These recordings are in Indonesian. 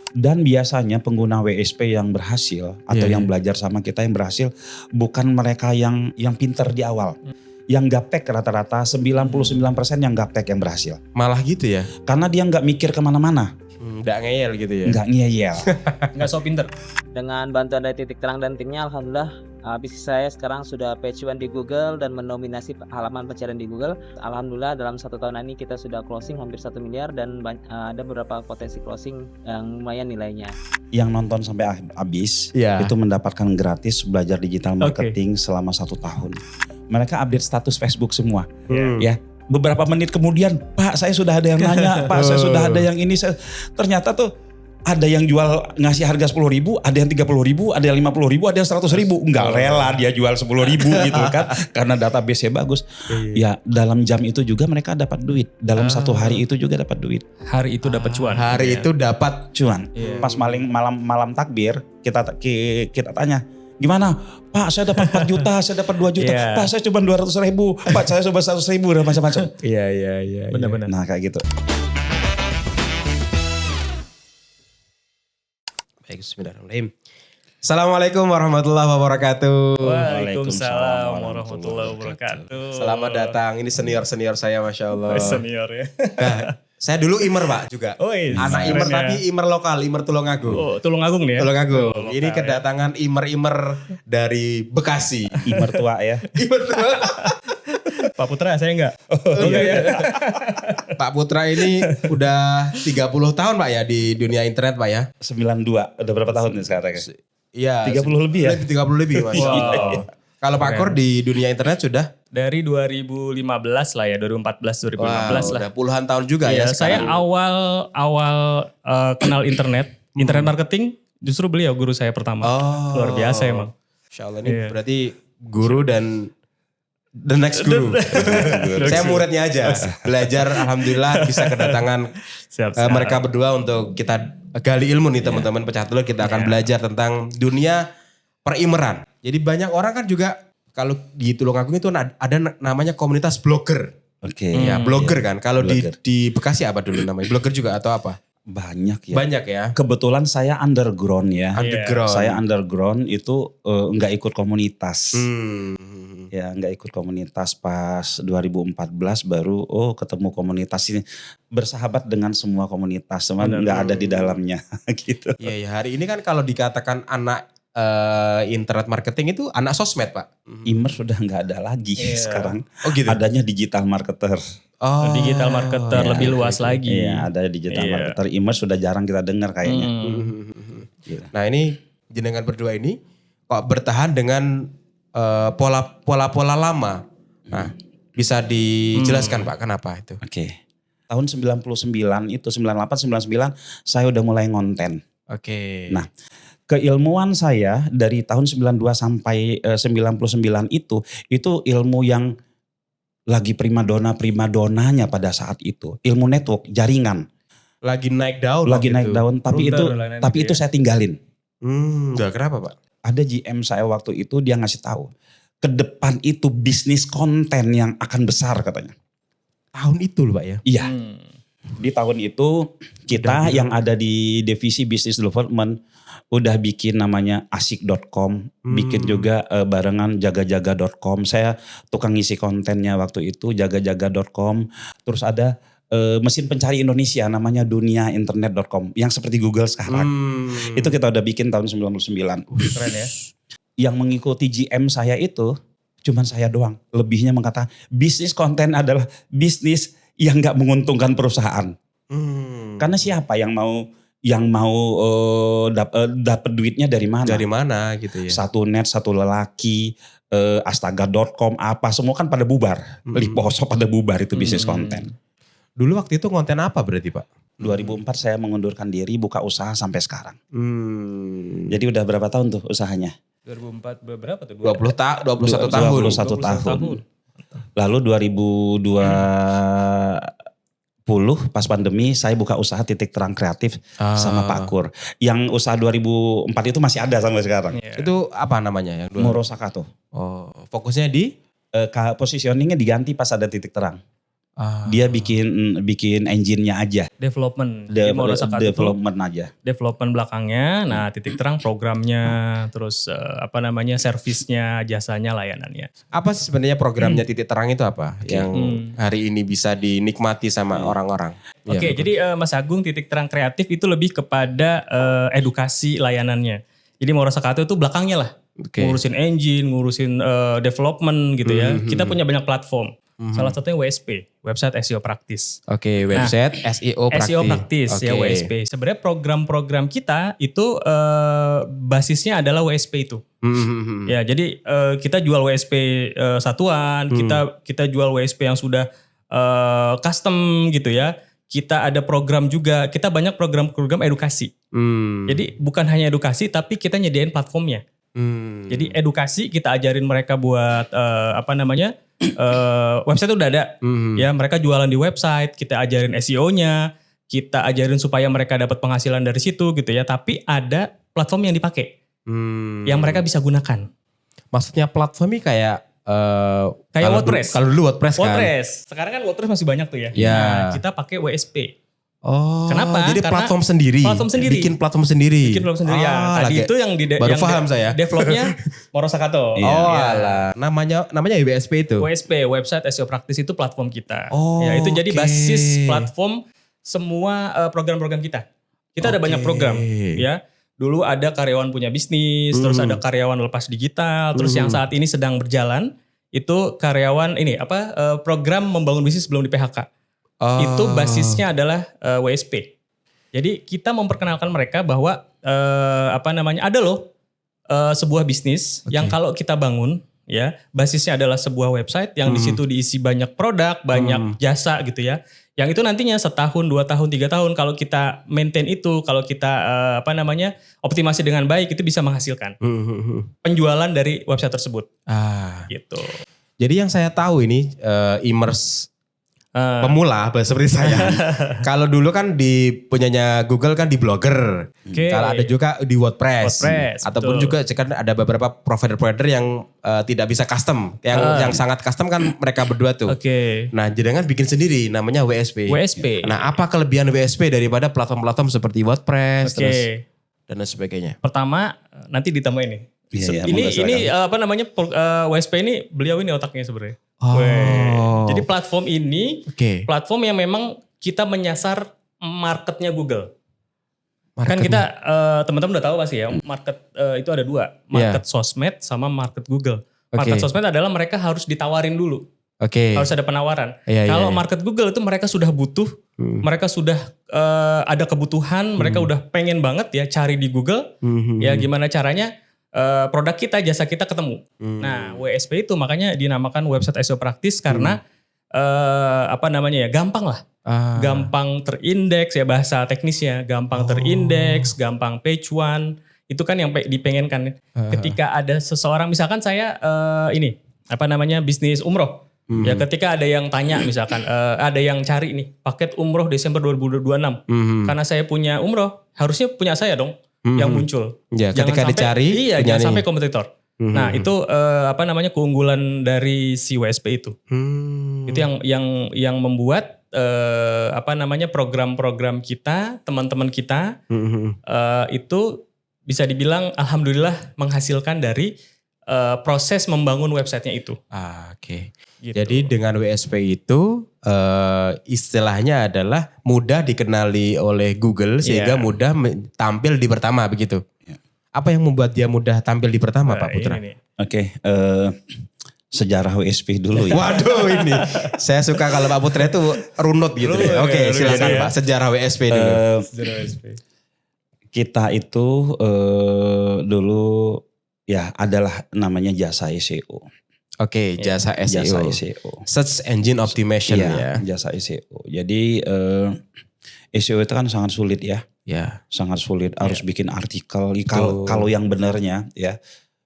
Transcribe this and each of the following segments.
Dan biasanya pengguna WSP yang berhasil atau yang belajar sama kita yang berhasil bukan mereka yang pinter di awal. Yang gaptek rata-rata 99% yang gaptek yang berhasil. Malah gitu ya? Karena dia nggak mikir kemana-mana. Nggak ngeyel gitu ya? Nggak ngeyel. Nggak so pinter. Dengan bantuan dari Titik Terang dan timnya, alhamdulillah bisnis saya sekarang sudah page one di Google dan mendominasi halaman pencarian di Google. Alhamdulillah dalam 1 tahun ini kita sudah closing hampir 1 miliar dan ada beberapa potensi closing yang lumayan nilainya. Yang nonton sampai habis itu mendapatkan gratis belajar digital marketing selama 1 tahun. Mereka update status Facebook semua. Ya. Beberapa menit kemudian, Pak saya sudah ada yang nanya, Pak saya sudah ada yang ini. Ternyata tuh ada yang jual ngasih harga 10.000, ada yang 30.000, ada yang 50.000, ada yang 100.000. Enggak rela dia jual 10.000 gitu kan. Karena database-nya bagus. Ya dalam jam itu juga mereka dapat duit. Dalam 1 hari itu juga dapat duit. Hari itu dapat cuan. Hari itu dapat cuan. Pas malam takbir kita tanya, gimana? Pak saya dapat 4 juta, saya dapat 2 juta. Pak saya cuma 200.000, Pak saya cuma 100.000 dan macam-macam. Iya. Benar-benar. Nah kayak gitu. Baik, bismillahirrahmanirrahim. Assalamualaikum warahmatullahi wabarakatuh. Waalaikumsalam warahmatullahi wabarakatuh. Selamat datang, ini senior-senior saya Masya Allah. Senior ya. Nah, saya dulu Imer Pak juga. Anak Imer tapi Imer lokal, Imer Tulungagung. Oh, Tulungagung nih ya? Tulungagung. Ini kedatangan Imer-Imer dari Bekasi. Imer tua ya. Imer tua. Pak Putra saya enggak. Iya ya. Pak Putra ini udah 30 tahun Pak ya di dunia internet Pak ya. 92, udah berapa tahun nih sekarang? Iya. 30 lebih ya? 30 lebih Mas. Wow. Kalau Pak Kor di dunia internet sudah? Dari 2015 lah ya, 2014 2015 lah. Udah puluhan tahun juga ya Saya awal kenal internet marketing justru beliau guru saya pertama. Luar biasa emang. Insya Allah ini berarti guru dan the next guru. Saya muridnya aja. Belajar alhamdulillah bisa kedatangan mereka berdua untuk kita gali ilmu nih teman-teman pecah telur. Kita akan belajar tentang dunia perimeran. Jadi banyak orang kan juga kalau di Tulungagung itu ada namanya komunitas blogger. Oke. Ya blogger kan. Kalau di Bekasi apa dulu namanya? Blogger juga atau apa? Banyak ya. Banyak ya. Kebetulan saya underground ya. Underground. Saya underground itu nggak ikut komunitas. Ya nggak ikut komunitas pas 2014 baru ketemu komunitas ini. Bersahabat dengan semua komunitas. Cuman nggak ada di dalamnya gitu. Iya hari ini kan kalau dikatakan anak internet marketing itu anak sosmed Pak. Imer sudah nggak ada lagi sekarang. Oh gitu. Adanya digital marketer. Digital marketer lebih luas lagi. Iya ada digital marketer. Imer sudah jarang kita dengar kayaknya. Nah ini jenengan berdua ini kok bertahan dengan pola-pola lama. Nah bisa dijelaskan Pak kenapa itu? Oke. Tahun 99 itu 98 99 saya udah mulai ngonten. Oke. Nah keilmuan saya dari tahun 92 sampai 99 itu ilmu yang lagi primadonanya pada saat itu. Ilmu network, jaringan. Lagi naik daun. Lagi naik daun, tapi itu saya tinggalin. Enggak kenapa Pak? Ada GM saya waktu itu dia ngasih tahu. Ke depan itu bisnis konten yang akan besar katanya. Tahun itu loh Pak ya? Iya. Di tahun itu kita yang ada di divisi business development udah bikin namanya asik.com, bikin juga barengan jagajaga.com. Saya tukang ngisi kontennya waktu itu jagajaga.com. Terus ada mesin pencari Indonesia namanya duniainternet.com yang seperti Google sekarang. Itu kita udah bikin tahun 99. Keren ya. Yang mengikuti GM saya itu cuman saya doang. Lebihnya mengatakan bisnis konten adalah bisnis yang gak menguntungkan perusahaan. Karena siapa yang mau dapat duitnya dari mana? Dari mana gitu ya? Satu net, satu lelaki, astaga.com apa semua kan pada bubar. Liposo pada bubar itu bisnis konten. Dulu waktu itu konten apa berarti Pak? 2004 saya mengundurkan diri, buka usaha sampai sekarang. Jadi udah berapa tahun tuh usahanya? 2004 berapa tuh? 21 tahun. 21 tahun. Lalu 2020 pas pandemi saya buka usaha Titik Terang Kreatif sama Pak Kur. Yang usaha 2004 itu masih ada sampai sekarang. Itu apa namanya? Yang Murosaka tuh. Fokusnya di? Positioningnya diganti pas ada Titik Terang. Dia bikin engine-nya aja. Development. Development aja. Development belakangnya, nah titik terang programnya, terus servisnya, jasanya, layanannya. Apa sih sebenarnya programnya titik terang itu apa? Yang hari ini bisa dinikmati sama orang-orang. Oke, jadi Mas Agung titik terang kreatif itu lebih kepada edukasi layanannya. Jadi Mauro Sakato itu belakangnya lah. Ngurusin engine, ngurusin development gitu ya. Kita punya banyak platform. Salah satunya WSP, Website SEO Practice. Oke, website SEO Practice. SEO Practice ya WSP. Sebenarnya program-program kita itu basisnya adalah WSP itu. Ya, jadi kita jual WSP satuan, kita jual WSP yang sudah custom gitu ya. Kita ada program juga, kita banyak program-program edukasi. Jadi bukan hanya edukasi, tapi kita nyediain platformnya. Jadi edukasi kita ajarin mereka buat website udah ada, ya mereka jualan di website, kita ajarin SEO-nya, kita ajarin supaya mereka dapat penghasilan dari situ gitu ya. Tapi ada platform yang dipakai, yang mereka bisa gunakan. Maksudnya platformnya kayak WordPress. Kalau dulu WordPress kan. Sekarang kan WordPress masih banyak tuh ya. Nah, kita pakai WSP. Kenapa? Jadi Karena platform sendiri. Bikin platform sendiri. Ya. Tadi itu yang baru paham saya. Developnya Mauro Sakato. Alah. Namanya WSP itu. WSP, Website SEO Practice itu platform kita. Ya, itu jadi basis platform semua program-program kita. Kita ada banyak program, ya. Dulu ada karyawan punya bisnis, terus ada karyawan lepas digital, terus yang saat ini sedang berjalan itu karyawan program membangun bisnis sebelum di PHK. Itu basisnya adalah WSP. Jadi kita memperkenalkan mereka bahwa ada loh sebuah bisnis yang kalau kita bangun ya basisnya adalah sebuah website yang di situ diisi banyak produk, banyak jasa gitu ya. Yang itu nantinya 1 tahun, 2 tahun, 3 tahun kalau kita maintain itu, kalau kita optimasi dengan baik itu bisa menghasilkan penjualan dari website tersebut. Gitu. Jadi yang saya tahu ini e-commerce pemula seperti saya. Kalau dulu kan di punyanya Google kan di Blogger. Kalau ada juga di WordPress ataupun juga kan ada beberapa provider yang tidak bisa custom. Yang sangat custom kan mereka berdua tuh. Nah, jenengan bikin sendiri namanya WSP. Nah, apa kelebihan WSP daripada platform-platform seperti WordPress dan sebagainya? Pertama, nanti ditambahin nih. Ini WSP ini beliau ini otaknya sebenarnya. Jadi platform ini platform yang memang kita menyasar marketnya Google. Kan kita teman-teman udah tahu pasti ya, market itu ada 2, market sosmed sama market Google. Market sosmed adalah mereka harus ditawarin dulu. Harus ada penawaran. Kalau market Google itu mereka sudah butuh, mereka sudah ada kebutuhan, mereka udah pengen banget ya cari di Google. Ya gimana caranya produk kita, jasa kita ketemu. Nah, WSP itu makanya dinamakan Website SEO Practice karena gampang lah. Gampang terindeks ya bahasa teknisnya, gampang terindeks, gampang page one. Itu kan yang dipengenkan. Ketika ada seseorang, misalkan saya bisnis umroh. Ya ketika ada yang tanya misalkan, ada yang cari nih paket umroh Desember 2026. Karena saya punya umroh, harusnya punya saya dong. Yang muncul. Ya, ketika dicari, jangan sampai kompetitor. Nah, itu keunggulan dari si WSP itu. Itu yang membuat program-program kita, teman-teman kita itu bisa dibilang alhamdulillah menghasilkan dari proses membangun websitenya itu. Gitu. Jadi dengan WSP itu istilahnya adalah mudah dikenali oleh Google sehingga mudah tampil di pertama begitu. Apa yang membuat dia mudah tampil di pertama Pak Putra? Sejarah WSP dulu ya. Waduh ini saya suka kalau Pak Putra itu runut gitu ya. Silakan Pak, sejarah WSP dulu. Sejarah WSP. Kita itu dulu ya adalah namanya jasa SEO. Jasa SEO. Jasa SEO. Search Engine Optimization ya. Jasa SEO. Jadi SEO itu kan sangat sulit ya. Sangat sulit. Harus bikin artikel. Kalau yang benernya ya.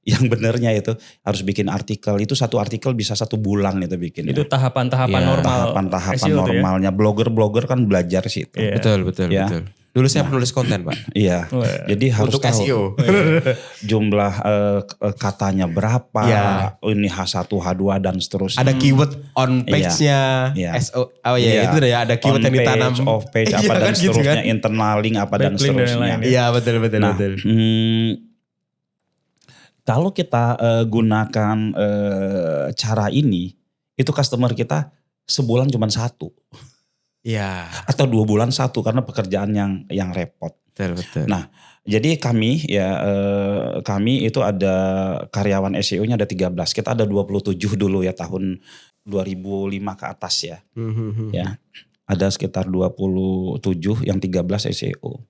Yang benernya itu harus bikin artikel. Itu satu artikel bisa 1 bulan itu bikin. Itu tahapan-tahapan normal. Tahapan-tahapan normalnya. Blogger kan belajar sih itu. Betul. Dulu saya penulis konten Pak. Iya. Jadi harus Untuk tahu SEO. jumlah katanya berapa, ini H1, H2 dan seterusnya. Ada keyword on page-nya, SEO. Oh iya, itu ya ada keyword yang ditanam. Off page apa dan seterusnya, internal link apa dan seterusnya. Iya betul. Nah, kalau kita gunakan cara ini, itu customer kita sebulan cuma 1. Iya. Atau 2 bulan 1 karena pekerjaan yang repot. Betul. Nah, jadi kami itu ada karyawan SEO-nya ada 13. Kita ada 27 dulu ya tahun 2005 ke atas ya. Ya. Ada sekitar 27 yang 13 SEO.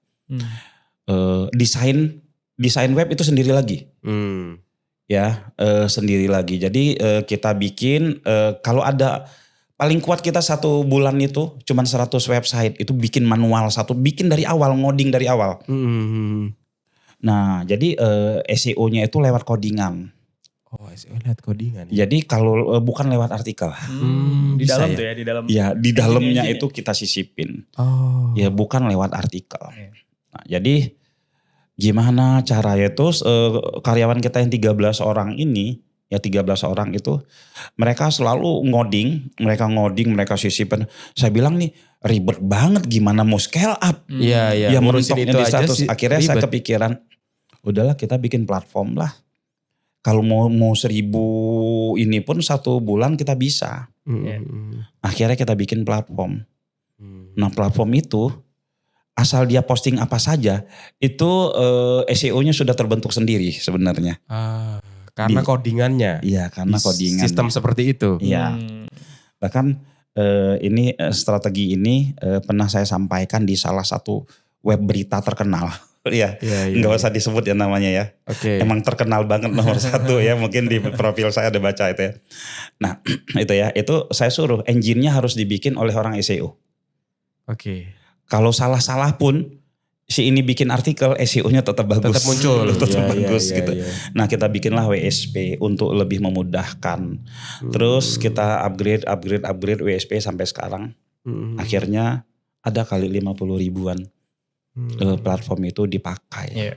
Desain web itu sendiri lagi. Ya, sendiri lagi. Jadi kita bikin kalau ada paling kuat kita 1 bulan itu cuman 100 website, itu bikin manual bikin dari awal, ngoding dari awal. Nah, jadi SEO-nya itu lewat codingan. Oh, SEO lewat codingan. Jadi kalau bukan lewat artikel. Di dalam tuh ya, di dalam. Ya, di dalamnya itu kita sisipin. Ya, bukan lewat artikel. Nah, jadi gimana caranya itu karyawan kita yang 13 orang ini, ya 13 orang itu mereka selalu ngoding, mereka sisipin. Saya bilang nih ribet banget gimana mau scale up. Iya. Ya Ngurusin itu di aja status. sih. Akhirnya Ribet. saya kepikiran, udahlah kita bikin platform lah. Kalau mau 1000 ini pun 1 bulan kita bisa. Akhirnya kita bikin platform. Nah platform itu asal dia posting apa saja itu SEO-nya sudah terbentuk sendiri sebenarnya. Karena codingannya. Iya, karena codingan. Sistem seperti itu. Iya. Bahkan ini strategi ini pernah saya sampaikan di salah satu web berita terkenal. Iya. Enggak usah disebut ya namanya ya. Oke. Emang terkenal banget nomor 1 ya. Mungkin di profil saya ada baca itu ya. Nah, itu ya. Itu saya suruh engine-nya harus dibikin oleh orang SEO. Oke. Kalau salah-salah pun si ini bikin artikel, SEO-nya tetap bagus. Tetap muncul. tetap bagus gitu. Iya. Nah kita bikinlah WSP untuk lebih memudahkan. Terus kita upgrade WSP sampai sekarang. Akhirnya ada kali 50 ribuan platform itu dipakai.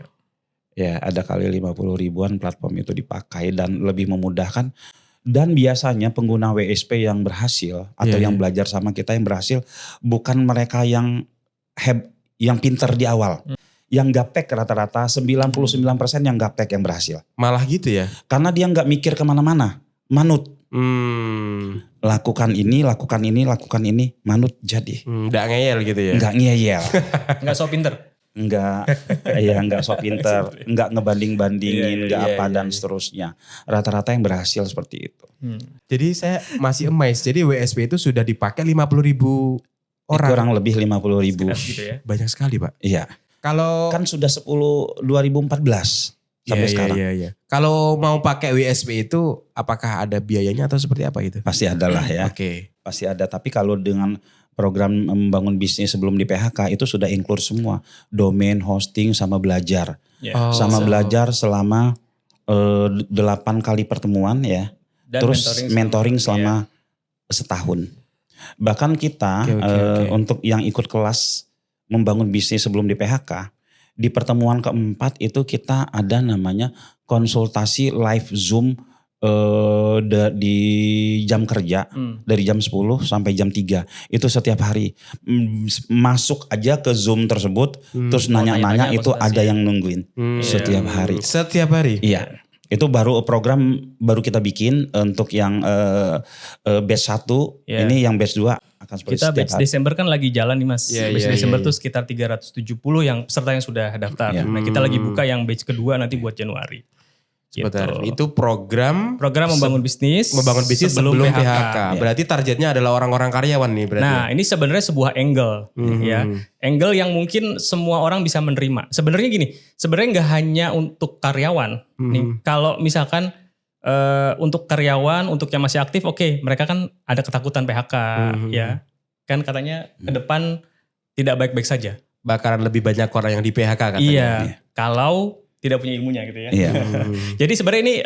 Ya ada kali 50 ribuan platform itu dipakai dan lebih memudahkan. Dan biasanya pengguna WSP yang berhasil atau yang belajar sama kita yang berhasil bukan mereka yang pinter di awal. Yang gaptek rata-rata 99% yang gaptek yang berhasil. Malah gitu ya? Karena dia gak mikir kemana-mana. Manut. Lakukan ini, manut jadi. Gak ngeyel gitu ya? Gak ngeyel. Gak so pinter. Gak so pinter. Gak ngebanding-bandingin, dan seterusnya. Rata-rata yang berhasil seperti itu. Jadi saya masih amazed. Jadi WSP itu sudah dipakai 50.000 orang. Kurang lebih 50.000. Gitu ya. Banyak sekali Pak. Iya. Kalau kan sudah 2014 sampai sekarang. Iya. Kalau mau pakai WSP itu apakah ada biayanya atau seperti apa itu? Pasti ada lah ya. Oke. Pasti ada. Tapi kalau dengan program membangun bisnis sebelum di PHK itu sudah include semua. Domain, hosting sama belajar. Belajar selama 8 kali pertemuan ya. Dan terus mentoring selama setahun. Bahkan kita untuk yang ikut kelas membangun bisnis sebelum di PHK, di pertemuan keempat itu kita ada namanya konsultasi live Zoom di jam kerja dari jam 10 sampai jam 3. Itu setiap hari. Masuk aja ke Zoom tersebut terus nanya-nanya itu ada yang nungguin setiap hari. Setiap hari? Iya. Itu program baru kita bikin untuk yang batch 1, ini yang batch 2 akan seperti kita batch Desember kan lagi jalan nih Mas. Batch Desember tuh sekitar 370 yang peserta yang sudah daftar. Nah kita lagi buka yang batch kedua nanti buat Januari. Sebentar, itu program membangun bisnis sebelum PHK. Berarti targetnya adalah orang-orang karyawan nih berarti. Nah, ini sebenarnya sebuah angle ya. Angle yang mungkin semua orang bisa menerima. Sebenarnya gini, sebenarnya nggak hanya untuk karyawan. Nih, kalau misalkan untuk karyawan, untuk yang masih aktif, oke, mereka kan ada ketakutan PHK ya. Kan katanya ke depan tidak baik-baik saja. Bakalan lebih banyak orang yang di PHK katanya. Iya, kalau tidak punya ilmunya gitu ya. Jadi sebenarnya ini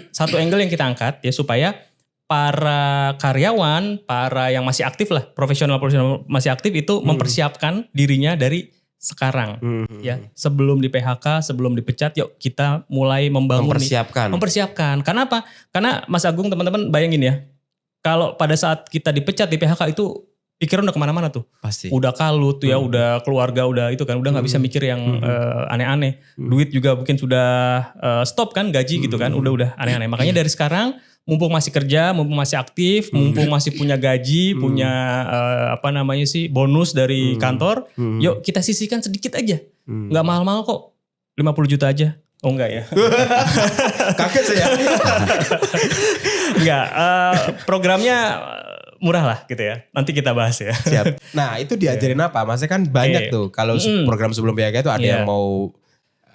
satu angle yang kita angkat ya supaya para karyawan, para yang masih aktif lah, profesional masih aktif itu mempersiapkan dirinya dari sekarang, ya sebelum di PHK, sebelum dipecat, yuk kita mulai membangun mempersiapkan. Karena apa? Karena Mas Agung, teman-teman bayangin ya, kalau pada saat kita dipecat di PHK itu pikiran udah kemana-mana tuh, pasti udah kalut ya, udah keluarga udah itu kan, udah nggak bisa mikir yang aneh-aneh, duit juga mungkin sudah stop kan, gaji gitu kan, udah aneh-aneh. Makanya dari sekarang, mumpung masih kerja, mumpung masih aktif, mumpung masih punya gaji, punya bonus dari kantor, yuk kita sisihkan sedikit aja. Nggak mahal-mahal kok, 50 juta aja. Oh enggak ya? Kaget saya. Enggak, programnya murah lah gitu ya. Nanti kita bahas ya. Siap. Nah itu diajarin apa? Maksudnya kan banyak tuh, kalau program sebelum PHK itu ada yang mau...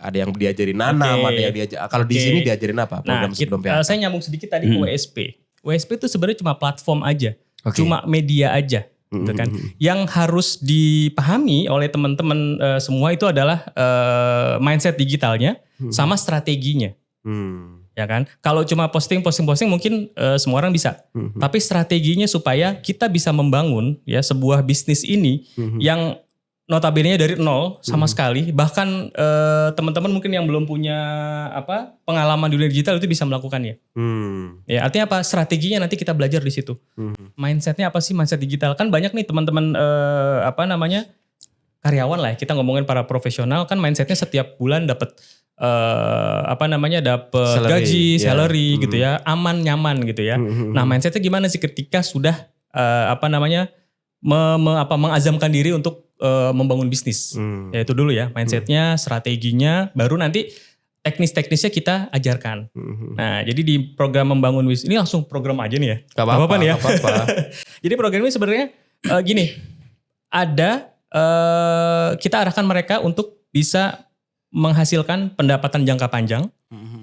Ada yang diajarin nanam, ada yang diajarin. Kalau di sini diajarin apa program sebelum PHK? Saya nyambung sedikit tadi ke WSP. WSP itu sebenarnya cuma platform aja, cuma media aja, gitu kan. Yang harus dipahami oleh teman-teman semua itu adalah mindset digitalnya sama strateginya, ya kan. Kalau cuma posting mungkin semua orang bisa, tapi strateginya supaya kita bisa membangun ya sebuah bisnis ini yang notabene dari nol sama sekali, bahkan teman-teman mungkin yang belum punya pengalaman di dunia digital itu bisa melakukannya. Ya artinya apa? Strateginya nanti kita belajar di situ. Mindsetnya apa sih mindset digital? Kan banyak nih teman-teman karyawan lah. Kita ngomongin para profesional kan mindsetnya setiap bulan dapat dapat gaji, salary gitu ya, aman nyaman gitu ya. Nah mindsetnya gimana sih ketika sudah mengazamkan diri untuk membangun bisnis. Ya itu dulu ya, mindsetnya, strateginya, baru nanti teknis-teknisnya kita ajarkan. Nah jadi di program membangun bisnis, ini langsung program aja nih ya. Gak apa-apa nih ya. Jadi program ini sebenarnya gini, ada kita arahkan mereka untuk bisa menghasilkan pendapatan jangka panjang,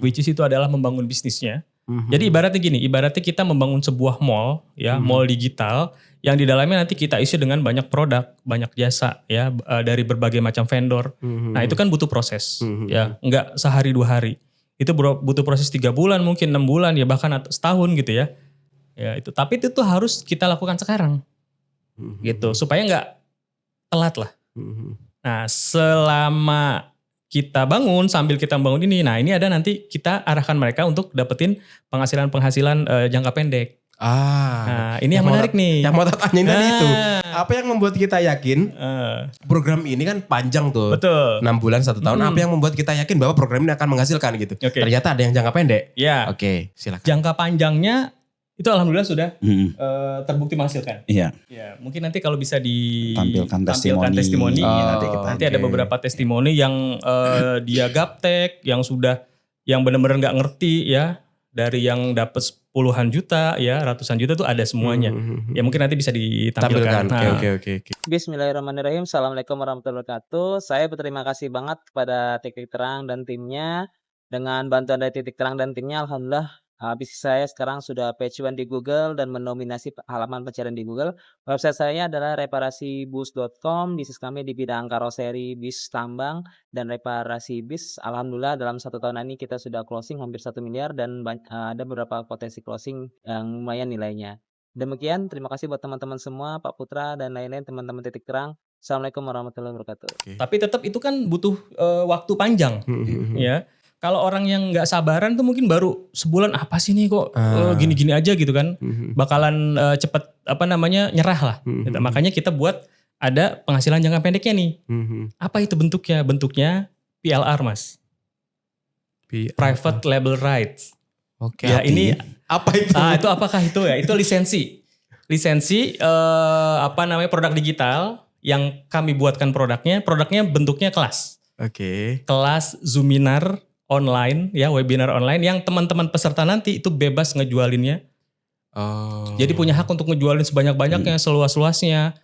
which is itu adalah membangun bisnisnya. Jadi ibaratnya kita membangun sebuah mall, ya, mall digital yang di dalamnya nanti kita isi dengan banyak produk, banyak jasa, ya, dari berbagai macam vendor. Nah itu kan butuh proses, ya, nggak sehari 2 hari. Itu butuh proses 3 bulan, mungkin 6 bulan, ya bahkan setahun gitu ya. Ya itu, tapi itu tuh harus kita lakukan sekarang, gitu, supaya nggak telat lah. Nah selama kita bangun, sambil kita bangun ini, nah ini ada nanti kita arahkan mereka untuk dapetin penghasilan jangka pendek. Nah ini yang menarik nih. Yang mau tanyain tadi itu. Apa yang membuat kita yakin program ini kan panjang tuh. Betul. 6 bulan 1 tahun. Apa yang membuat kita yakin bahwa program ini akan menghasilkan gitu. Ternyata ada yang jangka pendek. Ya. Silakan. Jangka panjangnya itu alhamdulillah sudah terbukti menghasilkan. Iya. Ya, mungkin nanti kalau bisa tampilkan testimoni. Nanti ada beberapa testimoni yang dia gaptek, yang benar-benar nggak ngerti ya, dari yang dapat puluhan juta ya, ratusan juta tuh ada semuanya. Ya mungkin nanti bisa ditampilkan. Oke. Bismillahirrahmanirrahim. Assalamualaikum warahmatullahi wabarakatuh. Saya berterima kasih banget kepada Titik Terang dan timnya. Dengan bantuan dari Titik Terang dan timnya, alhamdulillah bisnis saya sekarang sudah page 1 di Google dan mendominasi halaman pencarian di Google. Website saya adalah reparasibus.com. Bisnis kami di bidang karoseri, bis tambang, dan reparasi bis. Alhamdulillah dalam 1 tahun ini kita sudah closing hampir 1 miliar dan ada beberapa potensi closing yang lumayan nilainya. Demikian, terima kasih buat teman-teman semua, Pak Putra dan lain-lain, teman-teman Titik Terang. Assalamualaikum warahmatullahi wabarakatuh. Tapi tetap itu kan butuh waktu panjang, ya. Kalau orang yang nggak sabaran tuh mungkin baru sebulan apa sih nih kok gini-gini aja gitu kan, bakalan cepet nyerah lah. Gitu. Makanya kita buat ada penghasilan jangka pendeknya nih. Apa itu bentuknya? Bentuknya PLR mas, Private Label Rights. Ya ini apa itu? Itu apakah itu ya? Itu lisensi produk digital yang kami buatkan produknya bentuknya kelas. Kelas Zoominar online ya, webinar online yang teman-teman peserta nanti itu bebas ngejualinnya. Jadi punya hak untuk ngejualin sebanyak-banyaknya, seluas-luasnya.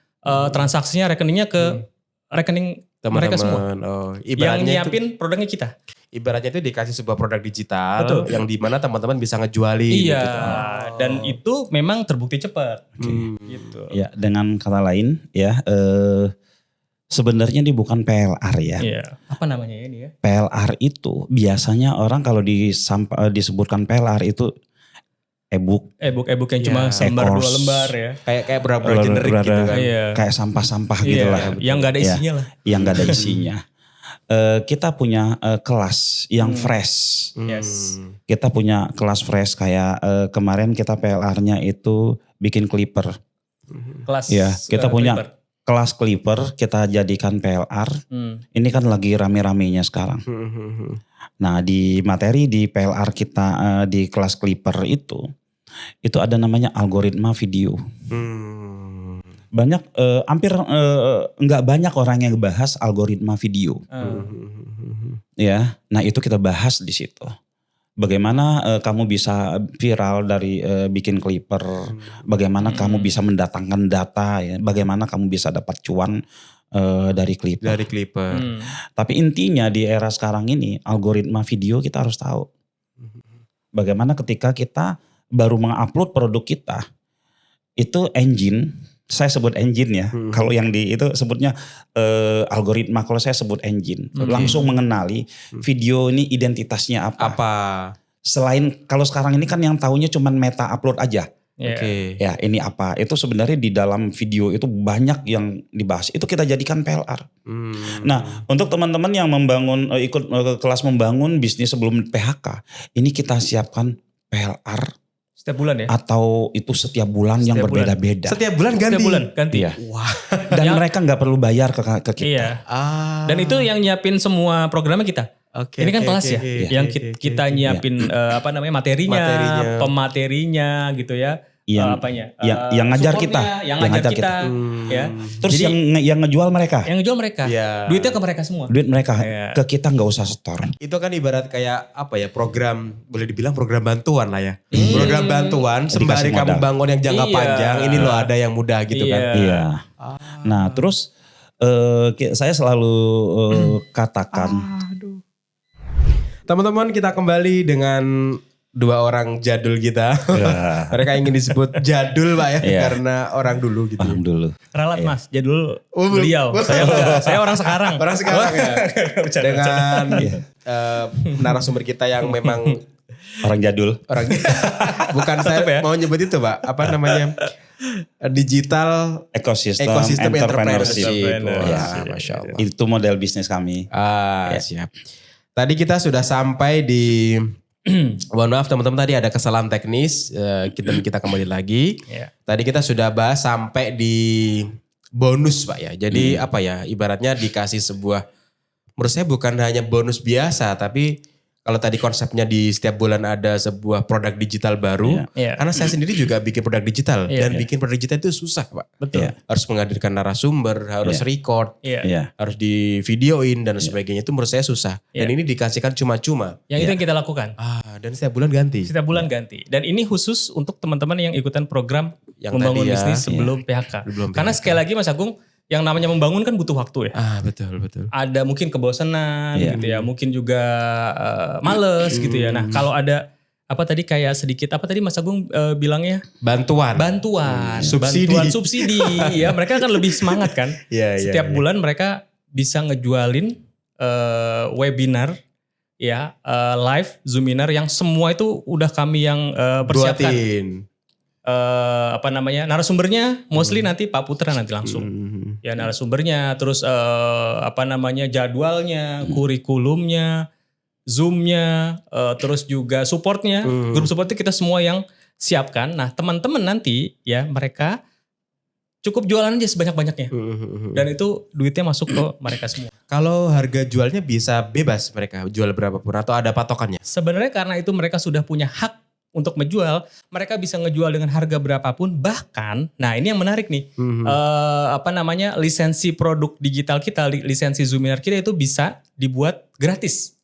Transaksinya rekeningnya ke rekening mereka semua. Yang nyiapin produknya kita. Ibaratnya itu dikasih sebuah produk digital yang dimana teman-teman bisa ngejualin. Iya. Gitu. Dan itu memang terbukti cepat. Gitu. Ya, dengan kata lain ya. Sebenarnya ini bukan PLR ya. Iya. Apa namanya ini ya? PLR itu biasanya orang kalau disebutkan PLR itu E-book yang cuma selembar 2 lembar ya. Kayak berapa generik gitu kan. Kayak sampah-sampah gitu lah. Yang gak ada isinya lah. Yang gak ada isinya. Kita punya kelas yang fresh. Yes. Kita punya kelas fresh kayak kemarin kita PLR-nya itu bikin clipper. Kelas Ya, kita punya clipper. kelas clipper kita jadikan PLR. Ini kan lagi rame-ramenya sekarang. Nah, di materi di PLR kita di kelas clipper itu ada namanya algoritma video. Banyak hampir nggak banyak orang yang bahas algoritma video. Ya, nah itu kita bahas di situ. Bagaimana kamu bisa viral dari bikin clipper, bagaimana kamu bisa mendatangkan data, ya, bagaimana kamu bisa dapat cuan dari clipper. Tapi intinya di era sekarang ini algoritma video kita harus tahu. Bagaimana ketika kita baru mengupload produk kita, itu engine. Saya sebut engine ya. Kalau yang di itu sebutnya algoritma. Kalau saya sebut engine. Langsung mengenali video ini identitasnya apa. Selain kalau sekarang ini kan yang tahunya cuma meta upload aja. Ya ini apa. Itu sebenarnya di dalam video itu banyak yang dibahas. Itu kita jadikan PLR. Nah untuk teman-teman yang membangun ikut kelas membangun bisnis sebelum PHK. Ini kita siapkan PLR. Setiap bulan ya? Atau itu setiap bulan yang berbeda-beda. Setiap bulan ganti? Setiap bulan ganti. Iya. Wah. Dan mereka gak perlu bayar ke kita. Iya. Dan itu yang nyiapin semua programnya kita. Ini kan kelas ya. Yang kita nyiapin materinya, pematerinya gitu ya. Yang ngajar kita. Yang ngajar kita. Ya. Terus jadi, yang ngejual mereka. Yang ngejual mereka. Ya. Duitnya ke mereka semua. Duit mereka ke kita gak usah setor. Itu kan ibarat kayak program, boleh dibilang program bantuan lah ya. Program bantuan sembari kamu bangun yang jangka panjang, ini loh ada yang mudah gitu kan. Iya. Nah terus saya selalu katakan. Teman-teman, kita kembali dengan dua orang jadul kita. Mereka ingin disebut jadul Pak ya, karena orang dulu gitu. Orang dulu. Ralat Mas, jadul beliau. Saya orang sekarang. Orang sekarang ya. Dengan narasumber kita yang memang orang jadul. Bukan saya mau nyebut itu Pak, apa namanya? Digital ekosistem entrepreneurship. Ya, Masya Allah. Itu model bisnis kami. Siap. Tadi kita sudah sampai di mohon maaf teman-teman, tadi ada kesalahan teknis, kita kembali lagi. Tadi kita sudah bahas sampai di bonus Pak ya. Jadi ibaratnya dikasih sebuah, menurut saya bukan hanya bonus biasa, tapi kalau tadi konsepnya di setiap bulan ada sebuah produk digital baru. Karena saya sendiri juga bikin produk digital. Dan bikin produk digital itu susah Pak. Betul. Harus menghadirkan narasumber, harus record, harus di videoin dan sebagainya. Itu menurut saya susah. Dan ini dikasihkan cuma-cuma. Yang itu yang kita lakukan. Dan setiap bulan ganti. Setiap bulan ganti. Dan ini khusus untuk teman-teman yang ikutan program yang membangun bisnis sebelum PHK. Karena sekali lagi Mas Agung, yang namanya membangun kan butuh waktu ya. Betul. Ada mungkin kebosanan gitu ya. Mungkin juga males gitu ya. Nah kalau ada kayak sedikit Mas Agung bilangnya? Bantuan. Subsidi. Ya mereka kan lebih semangat kan. Setiap bulan mereka bisa ngejualin webinar ya, live Zoominar yang semua itu udah kami yang persiapkan. Narasumbernya mostly nanti Pak Putra nanti langsung. Ya narasumbernya, terus jadwalnya, kurikulumnya, Zoom-nya, terus juga supportnya, grup supportnya kita semua yang siapkan. Nah teman-teman nanti ya mereka cukup jualan aja sebanyak-banyaknya. Dan itu duitnya masuk ke mereka semua. Kalau harga jualnya bisa bebas mereka jual berapapun atau ada patokannya? Sebenarnya karena itu mereka sudah punya hak untuk menjual, mereka bisa ngejual dengan harga berapapun, bahkan, nah ini yang menarik nih, lisensi produk digital kita, lisensi Zoominar kita itu bisa dibuat gratis.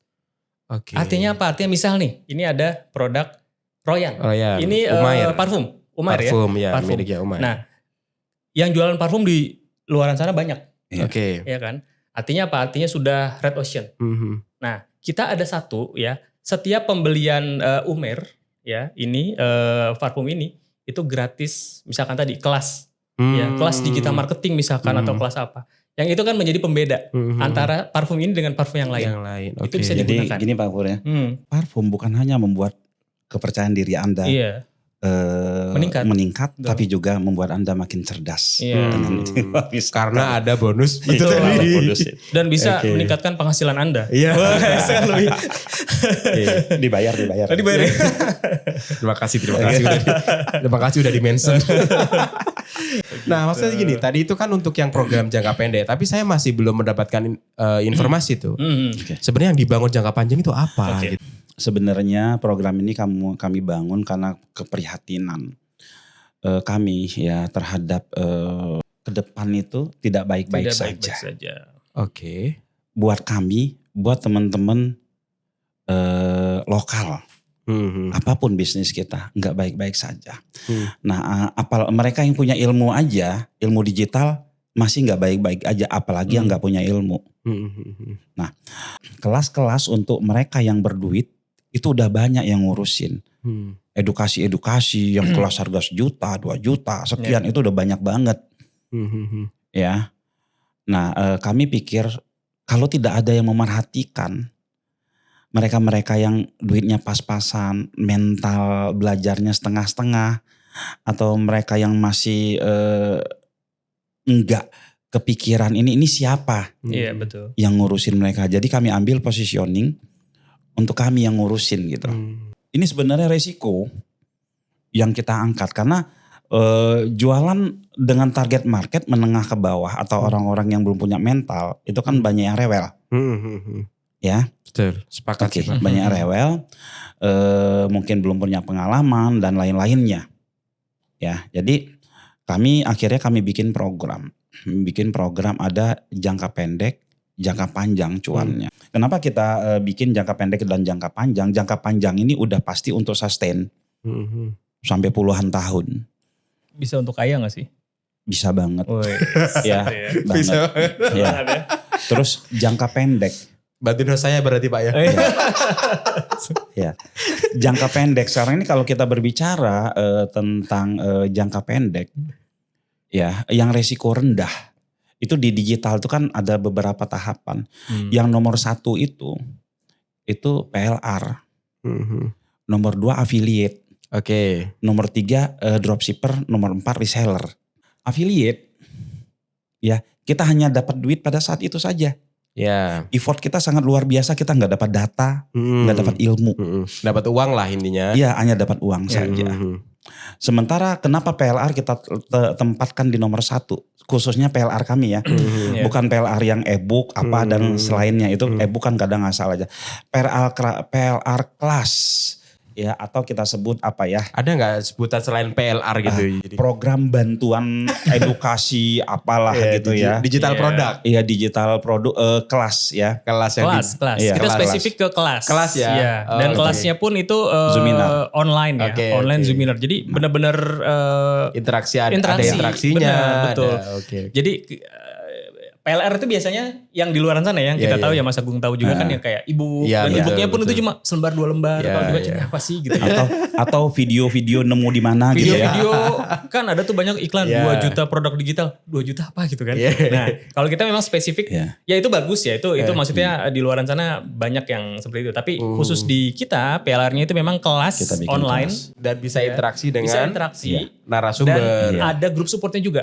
Artinya apa? Artinya misal nih, ini ada produk Royan. Ini parfum, Umair ya. Parfum. Miliknya Umair. Nah, yang jualan parfum di luaran sana banyak. Ya kan? Artinya apa? Artinya sudah red ocean. Nah, kita ada satu ya, setiap pembelian Umair, ya ini parfum ini itu gratis, misalkan tadi kelas ya, kelas digital marketing misalkan atau kelas apa, yang itu kan menjadi pembeda antara parfum ini dengan parfum yang lain. Itu bisa digunakan. Jadi gini Pak Pur ya, parfum bukan hanya membuat kepercayaan diri Anda meningkat tapi juga membuat Anda makin cerdas. Dengan itu. Karena ada bonus. Betul. Dan bisa meningkatkan penghasilan Anda. Iya. Dibayar. Terima kasih udah di-mention. Nah, maksudnya gini, tadi itu kan untuk yang program jangka pendek, tapi saya masih belum mendapatkan informasi tuh. Sebenarnya yang dibangun jangka panjang itu apa? Gitu. Sebenarnya program ini kami bangun karena keprihatinan kami ya terhadap ke depan itu tidak baik-baik saja. Oke. Buat kami, buat teman-teman lokal, apapun bisnis kita nggak baik-baik saja. Nah, mereka yang punya ilmu aja, ilmu digital masih nggak baik-baik aja, apalagi yang nggak punya ilmu. Nah, kelas-kelas untuk mereka yang berduit itu udah banyak yang ngurusin. Edukasi yang kelas harga 1 juta, 2 juta, sekian itu udah banyak banget. Ya. Nah, kami pikir kalau tidak ada yang memerhatikan mereka-mereka yang duitnya pas-pasan, mental belajarnya setengah-setengah, atau mereka yang masih enggak kepikiran ini siapa betul. yang ngurusin mereka. Jadi kami ambil positioning untuk kami yang ngurusin gitu. Ini sebenarnya resiko yang kita angkat karena jualan dengan target market menengah ke bawah atau orang-orang yang belum punya mental itu kan banyak yang rewel. Ya, betul. Sepakat. Banyak yang rewel, mungkin belum punya pengalaman dan lain-lainnya. Ya, jadi akhirnya kami bikin program ada jangka pendek, jangka panjang cuannya. Kenapa kita bikin jangka pendek dan jangka panjang? Jangka panjang ini udah pasti untuk sustain sampai puluhan tahun. Bisa untuk kaya gak sih? Bisa banget. Ya, banget. Ya. Terus jangka pendek. Bantuin saya berarti Pak ya. Ya, jangka pendek. Sekarang ini kalau kita berbicara tentang jangka pendek, ya, yang resiko rendah. Itu di digital itu kan ada beberapa tahapan. Yang nomor 1 itu PLR. Nomor 2 affiliate. Oke. Nomor 3 dropshipper. Nomor 4 reseller. Affiliate, ya kita hanya dapat duit pada saat itu saja. Ya. Effort kita sangat luar biasa, kita nggak dapat data, nggak dapat ilmu. Dapat uang lah intinya. Iya, hanya dapat uang saja. Sementara kenapa PLR kita tempatkan di nomor 1? Khususnya PLR kami ya. Bukan PLR yang e-book apa dan selainnya. Itu e-book kan kadang asal aja. PLR kelas. Ya, atau kita sebut apa ya? Ada nggak sebutan selain PLR gitu? Program bantuan edukasi apalah gitu ya. Digital produk. Iya, digital produk kelas ya. Kelas. Iya, kita spesifik ke kelas. Kelas ya. Iya. Dan kelasnya pun itu online ya. Online Zoominar. Jadi benar-benar interaksi. Ada interaksinya. Benar, betul. Jadi PLR itu biasanya yang di luar sana ya, yang kita tahu ya Mas Agung tahu juga kan yang kayak e-book. Dan e-booknya pun itu cuma selembar 2 lembar. Kalau dibacanya apa sih gitu ya. Atau video-video nemu di mana gitu ya. Video-video kan ada tuh banyak iklan 2 juta produk digital. 2 juta apa gitu kan. Nah kalau kita memang spesifik ya itu bagus ya. Itu maksudnya di luar sana banyak yang seperti itu. Tapi khusus di kita PLR-nya itu memang kelas online. Dan bisa interaksi dengan narasumber. Dan ada grup supportnya juga.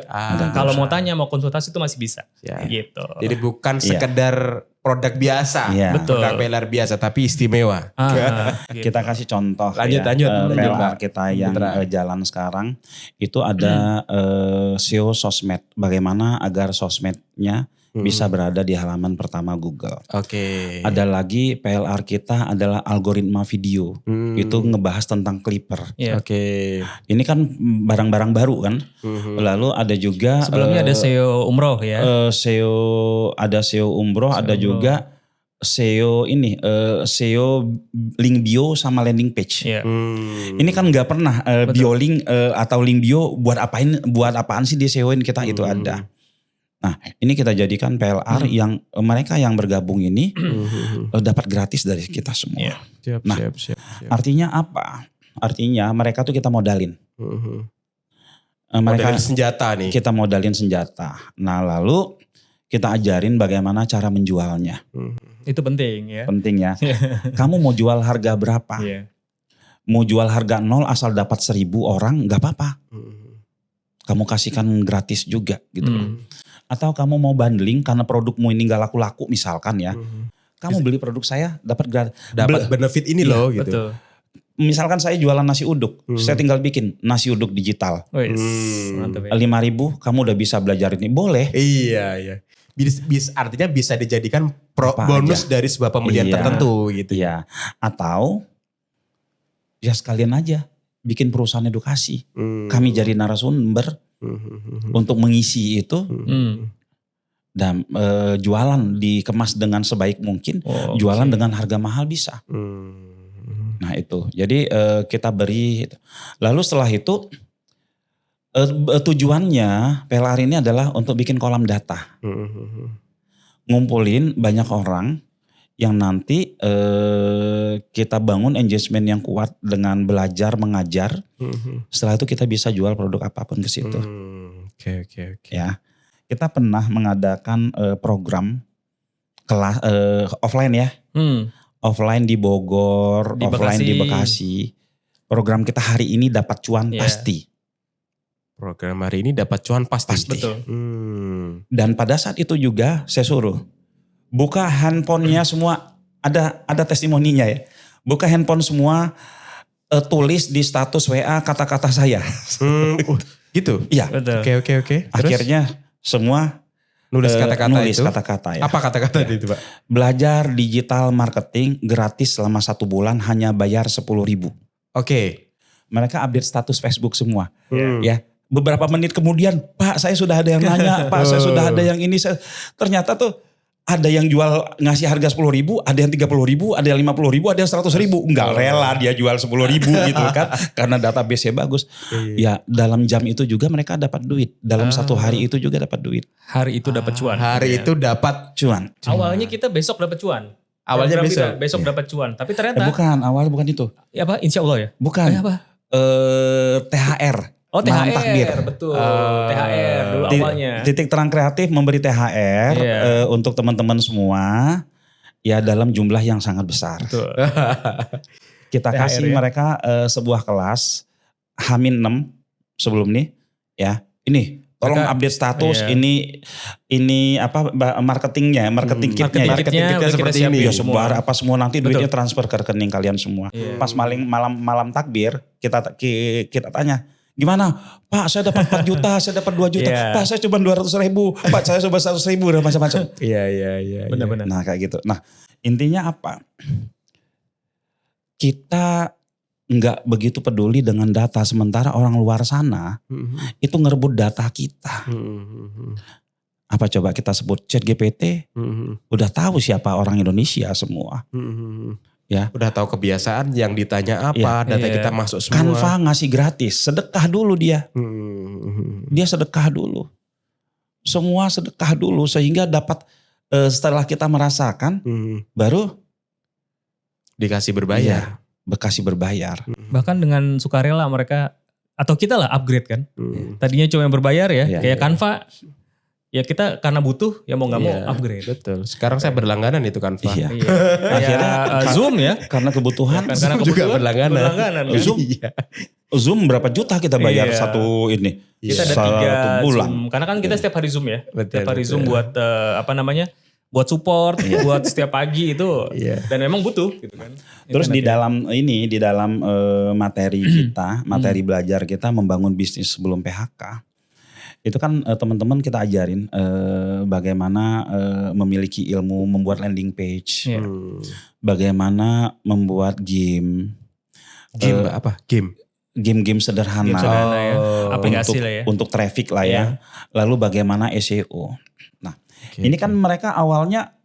Kalau mau tanya, mau konsultasi itu masih bisa. Gitu. Jadi bukan sekedar produk biasa, produk PLR biasa, tapi istimewa. Gitu. Kita kasih contoh. Lanjut. PLR kita yang jalan sekarang itu ada SEO sosmed. Bagaimana agar sosmednya bisa berada di halaman pertama Google. Oke. Ada lagi PLR kita adalah algoritma video. Itu ngebahas tentang Clipper. Oke. Ini kan barang-barang baru kan. Lalu ada juga sebelumnya ada SEO umroh ya. Ada SEO umroh, ada juga SEO ini SEO link bio sama landing page. Ini kan nggak pernah bio link atau link bio buat apaan sih di SEO-in kita itu ada. Nah, ini kita jadikan PLR yang mereka yang bergabung ini dapat gratis dari kita semua. Siap. Artinya apa? Artinya mereka tuh kita modalin. Modalin senjata nih. Kita modalin senjata. Nah, lalu kita ajarin bagaimana cara menjualnya. Itu penting ya. Penting ya. Kamu mau jual harga berapa? Mau jual harga 0 asal dapat 1.000 orang gak apa-apa. Kamu kasihkan gratis juga gitu. Atau kamu mau bundling karena produkmu ini gak laku-laku misalkan ya. Kamu beli produk saya dapat gratis. Dapat benefit ini loh gitu. Betul. Misalkan saya jualan nasi uduk. Saya tinggal bikin nasi uduk digital. Mantap ya. 5.000 kamu udah bisa belajar ini. Boleh. Iya. Artinya bisa dijadikan bonus dari sebuah pembelian tertentu gitu. Iya. Atau ya sekalian aja bikin perusahaan edukasi. Kami jadi narasumber untuk mengisi itu dan jualan dikemas dengan sebaik mungkin, jualan dengan harga mahal bisa. Nah itu, jadi kita beri. Lalu setelah itu tujuannya PLR ini adalah untuk bikin kolam data, ngumpulin banyak orang. Yang nanti kita bangun engagement yang kuat dengan belajar, mengajar. Setelah itu kita bisa jual produk apapun ke situ. Oke. Ya, kita pernah mengadakan program kelas offline ya. Offline di Bogor, offline di Bekasi. Program kita hari ini dapat cuan pasti. Program hari ini dapat cuan pasti. Betul. Dan pada saat itu juga saya suruh buka handphonenya semua, ada testimoninya ya. Buka handphone semua, tulis di status WA kata-kata saya. Gitu? Iya. Oke. Akhirnya semua nulis kata-kata itu? Kata-kata ya. Apa kata-kata itu Pak? Belajar digital marketing gratis selama 1 bulan hanya bayar 10.000. Oke. Mereka update status Facebook semua. Ya. Beberapa menit kemudian, Pak saya sudah ada yang nanya, Pak saya sudah ada yang ini. Ternyata tuh ada yang jual ngasih harga 10.000, ada yang 30.000, ada yang 50.000, ada yang 100.000. Enggak rela dia jual 10.000 gitu kan. Karena database-nya bagus. Ya dalam jam itu juga mereka dapat duit. Dalam 1 hari itu juga dapat duit. Hari itu dapat cuan. Hari itu dapat cuan. Awalnya kita besok dapat cuan. Awalnya besok dapat cuan. Tapi ternyata. Bukan, awalnya bukan itu. Ya apa? Insya Allah ya? Bukan. Apa? THR. Oh THR, takbir. Betul. THR dulu awalnya. Titik Terang Kreatif memberi THR untuk teman-teman semua ya dalam jumlah yang sangat besar. Betul. Kita kasih mereka sebuah kelas H-6 sebelum nih ya. Ini tolong update status ini apa marketing kitnya seperti ini. Ya sebar apa semua nanti duitnya transfer ke rekening kalian semua. Pas malam takbir kita tanya, gimana Pak saya dapat 4 juta, saya dapat 2 juta, Pak saya cuma 200.000, Pak saya coba 100.000 dan macam-macam. Iya. Benar. Nah kayak gitu. Nah intinya apa? Kita nggak begitu peduli dengan data, sementara orang luar sana itu ngerebut data kita. Apa coba kita sebut ChatGPT? Udah tahu siapa orang Indonesia semua. Ya, udah tahu kebiasaan yang ditanya apa, data kita masuk semua. Canva ngasih gratis, sedekah dulu dia. Dia sedekah dulu. Semua sedekah dulu sehingga dapat setelah kita merasakan baru dikasih berbayar. Bekasi berbayar. Bahkan dengan sukarela mereka atau kita lah upgrade kan. Tadinya cuma yang berbayar ya, kayak Canva. Ya kita karena butuh ya mau nggak mau upgrade. Betul. Sekarang saya berlangganan itu Canva. Akhirnya Zoom ya. Karena kebutuhan. Karena juga berlangganan. Zoom. Zoom berapa juta kita bayar satu ini. Kita ada 3 bulan. Zoom. Karena kan kita setiap hari Zoom ya. Setiap hari Zoom buat buat support, buat setiap pagi itu. Dan memang butuh gitu kan. Terus di dalam materi kita, materi belajar kita membangun bisnis sebelum PHK. Itu kan teman-teman kita ajarin bagaimana memiliki ilmu membuat landing page, bagaimana membuat game. Game apa? Game sederhana, aplikasi lah ya. Untuk traffic lah ya. Lalu bagaimana SEO. Nah, ini kan mereka awalnya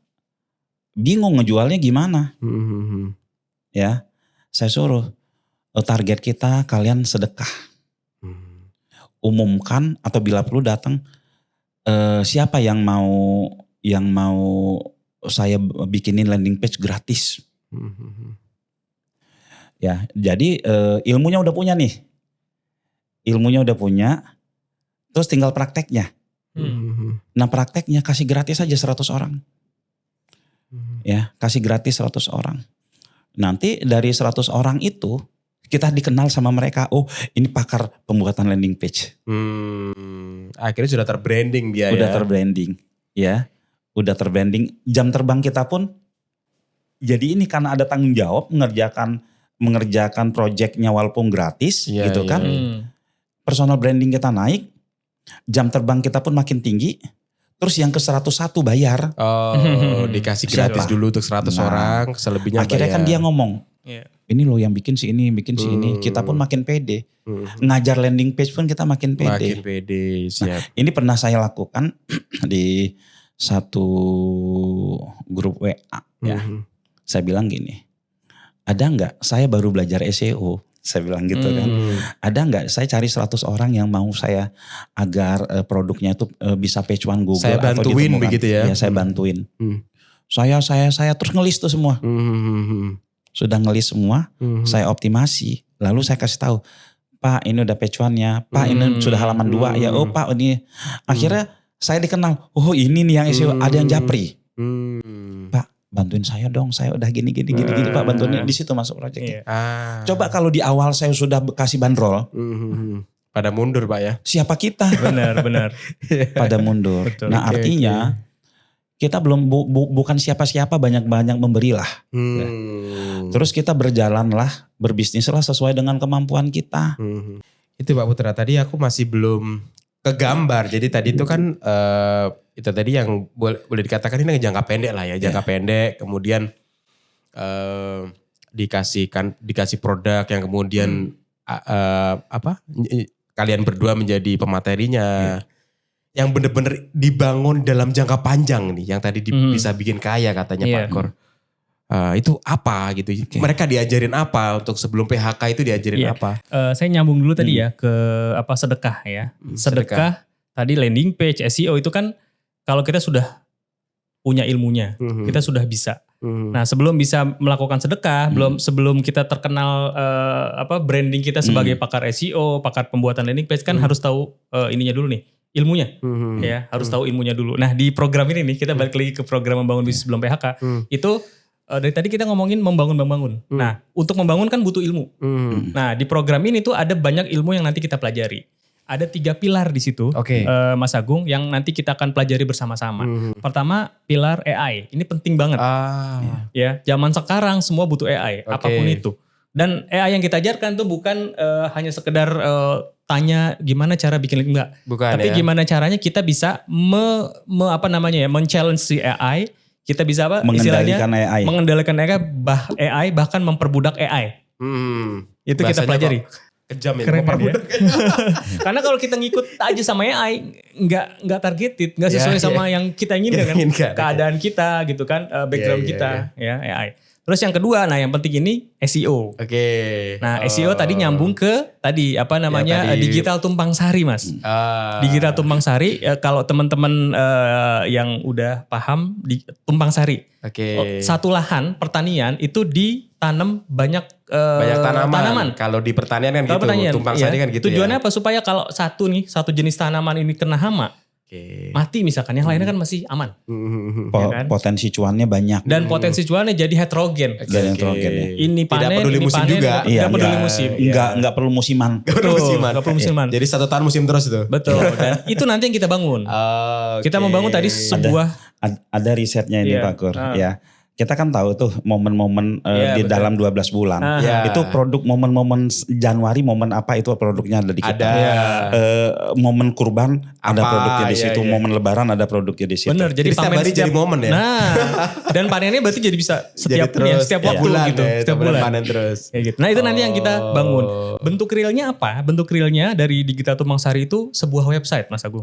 bingung ngejualnya gimana. Ya, saya suruh target kita kalian sedekah. Umumkan atau bila perlu datang siapa yang mau saya bikinin landing page gratis. Ya, jadi ilmunya udah punya nih. Ilmunya udah punya. Terus tinggal prakteknya. Nah, prakteknya kasih gratis aja 100 orang. Ya, kasih gratis 100 orang. Nanti dari 100 orang itu kita dikenal sama mereka. Oh, ini pakar pembuatan landing page. Akhirnya sudah terbranding dia Udah ya. terbranding, ya. Udah terbranding. Jam terbang kita pun jadi ini karena ada tanggung jawab mengerjakan proyeknya walaupun gratis, gitu kan. Personal branding kita naik, jam terbang kita pun makin tinggi. Terus yang ke 101 bayar. Oh, dikasih gratis dulu untuk 100 orang, selebihnya akhirnya bayar. kan dia ngomong, ini loh yang bikin si ini, kita pun makin pede. Ngajar landing page pun kita makin pede. Makin pede, siap. Nah, ini pernah saya lakukan di satu grup WA ya. Saya bilang gini, ada nggak saya baru belajar SEO? Saya bilang gitu kan. Ada nggak saya cari 100 orang yang mau saya agar produknya itu bisa page one Google. Saya bantuin atau begitu ya. Ya saya bantuin. Saya terus ngelis tuh semua. Sudah ngelis semua, saya optimasi. Lalu saya kasih tahu, Pak ini udah page one-nya, Pak ini sudah halaman 2 ya. Oh Pak ini. Akhirnya saya dikenal, oh ini nih yang SEO, ada yang japri. Pak bantuin saya dong, saya udah gini Pak, bantuin. Di situ masuk proyeknya. Coba kalau di awal saya sudah kasih bandrol. Pada mundur Pak ya. Siapa kita? Benar. Pada mundur. Betul. Nah artinya kita belum bukan siapa-siapa, banyak-banyak memberilah. Ya. Terus kita berjalanlah, berbisnislah sesuai dengan kemampuan kita. Itu Pak Putra, tadi aku masih belum kegambar. Jadi tadi itu kan itu tadi yang boleh dikatakan ini jangka pendek lah ya, jangka pendek. Kemudian dikasih produk yang kemudian kalian berdua menjadi pematerinya. Yang benar-benar dibangun dalam jangka panjang nih, yang tadi bisa bikin kaya katanya Pak Kor. Itu apa gitu? Mereka diajarin apa untuk sebelum PHK itu diajarin apa? Saya nyambung dulu tadi ya ke sedekah ya. Sedekah tadi landing page, SEO itu kan kalau kita sudah punya ilmunya, kita sudah bisa. Nah sebelum bisa melakukan sedekah, sebelum kita terkenal branding kita sebagai pakar SEO, pakar pembuatan landing page kan harus tahu ininya dulu nih. Ilmunya ya harus tahu ilmunya dulu. Nah di program ini nih kita balik lagi ke program membangun bisnis sebelum PHK itu dari tadi kita ngomongin membangun. Nah untuk membangun kan butuh ilmu. Nah di program ini tuh ada banyak ilmu yang nanti kita pelajari. Ada 3 pilar di situ, Mas Agung, yang nanti kita akan pelajari bersama-sama. Pertama pilar AI, ini penting banget. Ya zaman sekarang semua butuh AI, apapun itu. Dan AI yang kita ajarkan tuh bukan hanya sekedar tanya gimana cara bikin link, enggak. Tapi gimana caranya kita bisa men-challenge si AI, kita bisa mengendalikan AI. Mengendalikan AI bahkan memperbudak AI. Itu kita pelajari. Kejam ya. Keren ya. Karena kalau kita ngikut aja sama AI nggak targeted, nggak sesuai sama yang kita inginkan kan. Keadaan kita gitu kan, background kita ya AI. Terus yang kedua, nah yang penting ini SEO. Nah SEO tadi nyambung ke tadi digital tumpang sari Mas. Digital tumpang sari, kalau teman-teman yang udah paham di tumpang sari. Satu lahan pertanian itu ditanam banyak tanaman. Kalau di pertanian kan gitu, tumpang sari kan gitu. Tujuannya apa? Supaya kalau satu jenis tanaman ini kena hama, mati misalkan, yang lainnya kan masih aman. Ya kan? Potensi cuannya banyak. Dan potensi cuannya jadi heterogen. Ini panen, tidak peduli musim juga. Tidak peduli musim. Enggak perlu musiman. Enggak perlu musiman. Jadi 1 tahun musim terus itu. Betul. Dan itu nanti yang kita bangun. Kita membangun tadi sebuah. Ada risetnya ini Pak Kur. Ya. Kita kan tahu tuh momen-momen di dalam 12 bulan. Itu produk momen-momen Januari, momen apa itu produknya ada di kita. Momen kurban ada produknya di situ. Momen lebaran ada produknya di situ. Bener, jadi setiap hari jadi momen ya. Nah, dan panennya berarti jadi bisa setiap waktu bulan gitu. Setiap bulan panen terus. Gitu. Nah itu nanti yang kita bangun. Bentuk realnya apa? Bentuk realnya dari Digital Tumpang Sari itu sebuah website Mas Agung.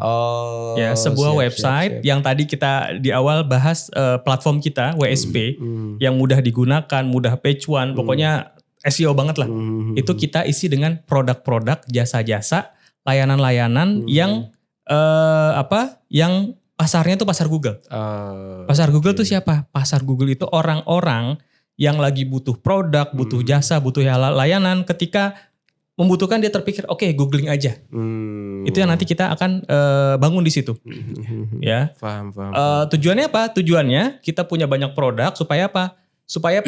Sebuah website yang tadi kita di awal bahas platform kita, WSP. Yang mudah digunakan, mudah page one, pokoknya SEO banget lah. Itu kita isi dengan produk-produk, jasa-jasa, layanan-layanan yang yang pasarnya tuh pasar Google. Pasar Google tuh siapa? Pasar Google itu orang-orang yang lagi butuh produk, butuh jasa, butuh layanan. Ketika membutuhkan dia terpikir, oke, googling aja. Itu yang nanti kita akan bangun di situ. Ya. Paham. Tujuannya apa? Tujuannya kita punya banyak produk supaya apa? Supaya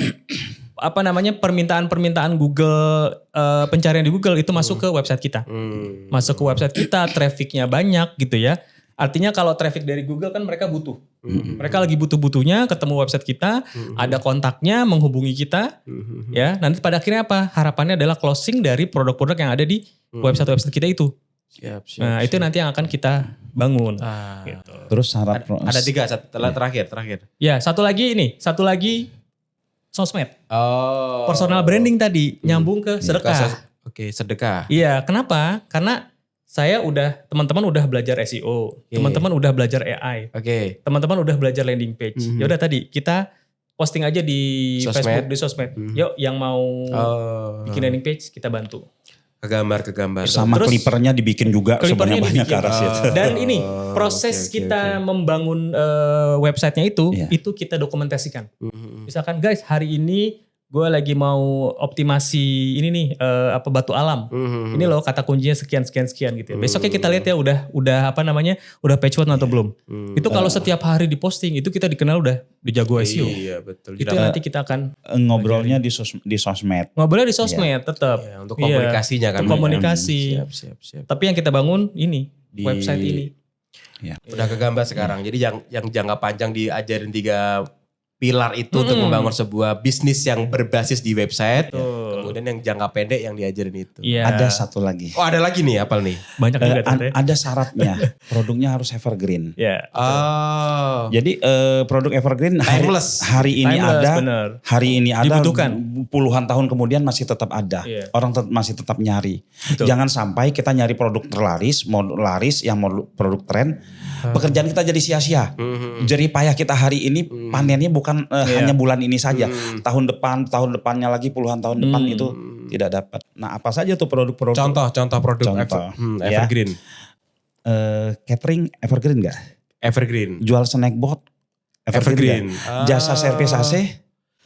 permintaan Google, pencarian di Google itu masuk ke website kita. Masuk ke website kita, trafficnya banyak gitu ya. Artinya kalau traffic dari Google kan mereka butuh. Mereka lagi butuh-butuhnya ketemu website kita, ada kontaknya, menghubungi kita. Ya, nanti pada akhirnya apa? Harapannya adalah closing dari produk-produk yang ada di website-website kita itu. Nah, itu nanti yang akan kita bangun. Gitu. Terus syarat ada 3 setelah terakhir. Ya, satu lagi sosmed. Personal branding tadi nyambung ke sedekah. Oke, sedekah. Iya, kenapa? Karena teman-teman udah belajar SEO, teman-teman udah belajar AI, teman-teman udah belajar landing page. Ya udah tadi kita posting aja di Facebook, di sosmed. Yuk, yang mau bikin landing page kita bantu. Ke gambar. Sama clippernya dibikin juga sebanyak-banyak Dan ini proses kita membangun websitenya itu kita dokumentasikan. Misalkan guys, hari ini gue lagi mau optimasi ini nih batu alam. Ini loh kata kuncinya sekian gitu. Besoknya kita lihat ya udah page one atau belum. Itu kalau setiap hari diposting itu kita dikenal udah jago SEO. Iya betul. Itu nanti kita akan ngobrolnya di sosmed. Ngobrolnya di sosmed tetap. Ya, untuk komunikasinya kan. Untuk komunikasi. Siap. Tapi yang kita bangun ini website ini. Ya. Udah ke gambar sekarang. Jadi yang jangka panjang diajarin 3 pilar itu untuk membangun sebuah bisnis yang berbasis di website. Kemudian yang jangka pendek yang diajarin itu. Ada satu lagi. Oh, ada lagi nih, apa nih? Banyak juga ada syaratnya. Produknya harus evergreen. Jadi produk evergreen hari ini ada. Bener. Hari ini ada. Dibutuhkan. Puluhan tahun kemudian masih tetap ada. Orang masih tetap nyari. Betul. Jangan sampai kita nyari produk terlaris, produk tren. Pekerjaan kita jadi sia-sia. Jadi payah kita hari ini panennya bukan hanya bulan ini saja. Tahun depannya lagi puluhan tahun depan itu tidak dapat. Nah, apa saja tuh produk-produk? Contoh produk evergreen. Catering evergreen enggak? Evergreen. Jual snack bot evergreen. Jasa servis AC.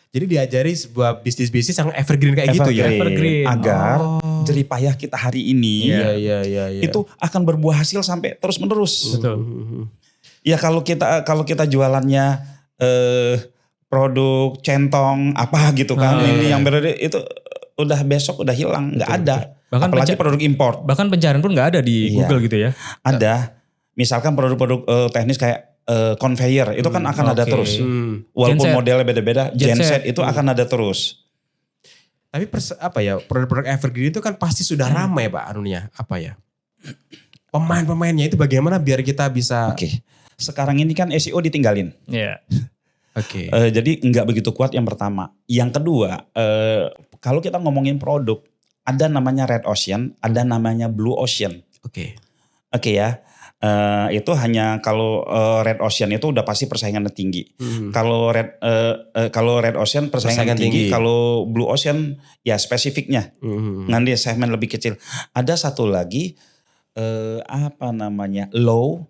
Jadi diajari sebuah bisnis yang evergreen kayak gitu ya. Evergreen. Agar jerih payah kita hari ini itu akan berbuah hasil sampai terus menerus. Betul. Ya kalau kita jualannya produk centong apa gitu kan, ini yang berbeda itu udah besok udah hilang, nggak ada. Bahkan apalagi produk impor. Bahkan pencarian pun nggak ada di Google gitu ya. Ada. Misalkan produk-produk teknis kayak conveyor itu kan akan ada terus. Walaupun genset, modelnya beda-beda, genset itu akan ada terus. Tapi produk-produk evergreen itu kan pasti sudah ramai Pak anunya, pemain-pemainnya itu bagaimana biar kita bisa. Sekarang ini kan SEO ditinggalin. Jadi nggak begitu kuat yang pertama. Yang kedua, kalau kita ngomongin produk, ada namanya red ocean, ada namanya blue ocean. Ya. Itu hanya kalau red ocean itu udah pasti persaingannya tinggi. Kalau red ocean persaingan tinggi, kalau blue ocean ya spesifiknya. Nanti segmen lebih kecil. Ada satu lagi low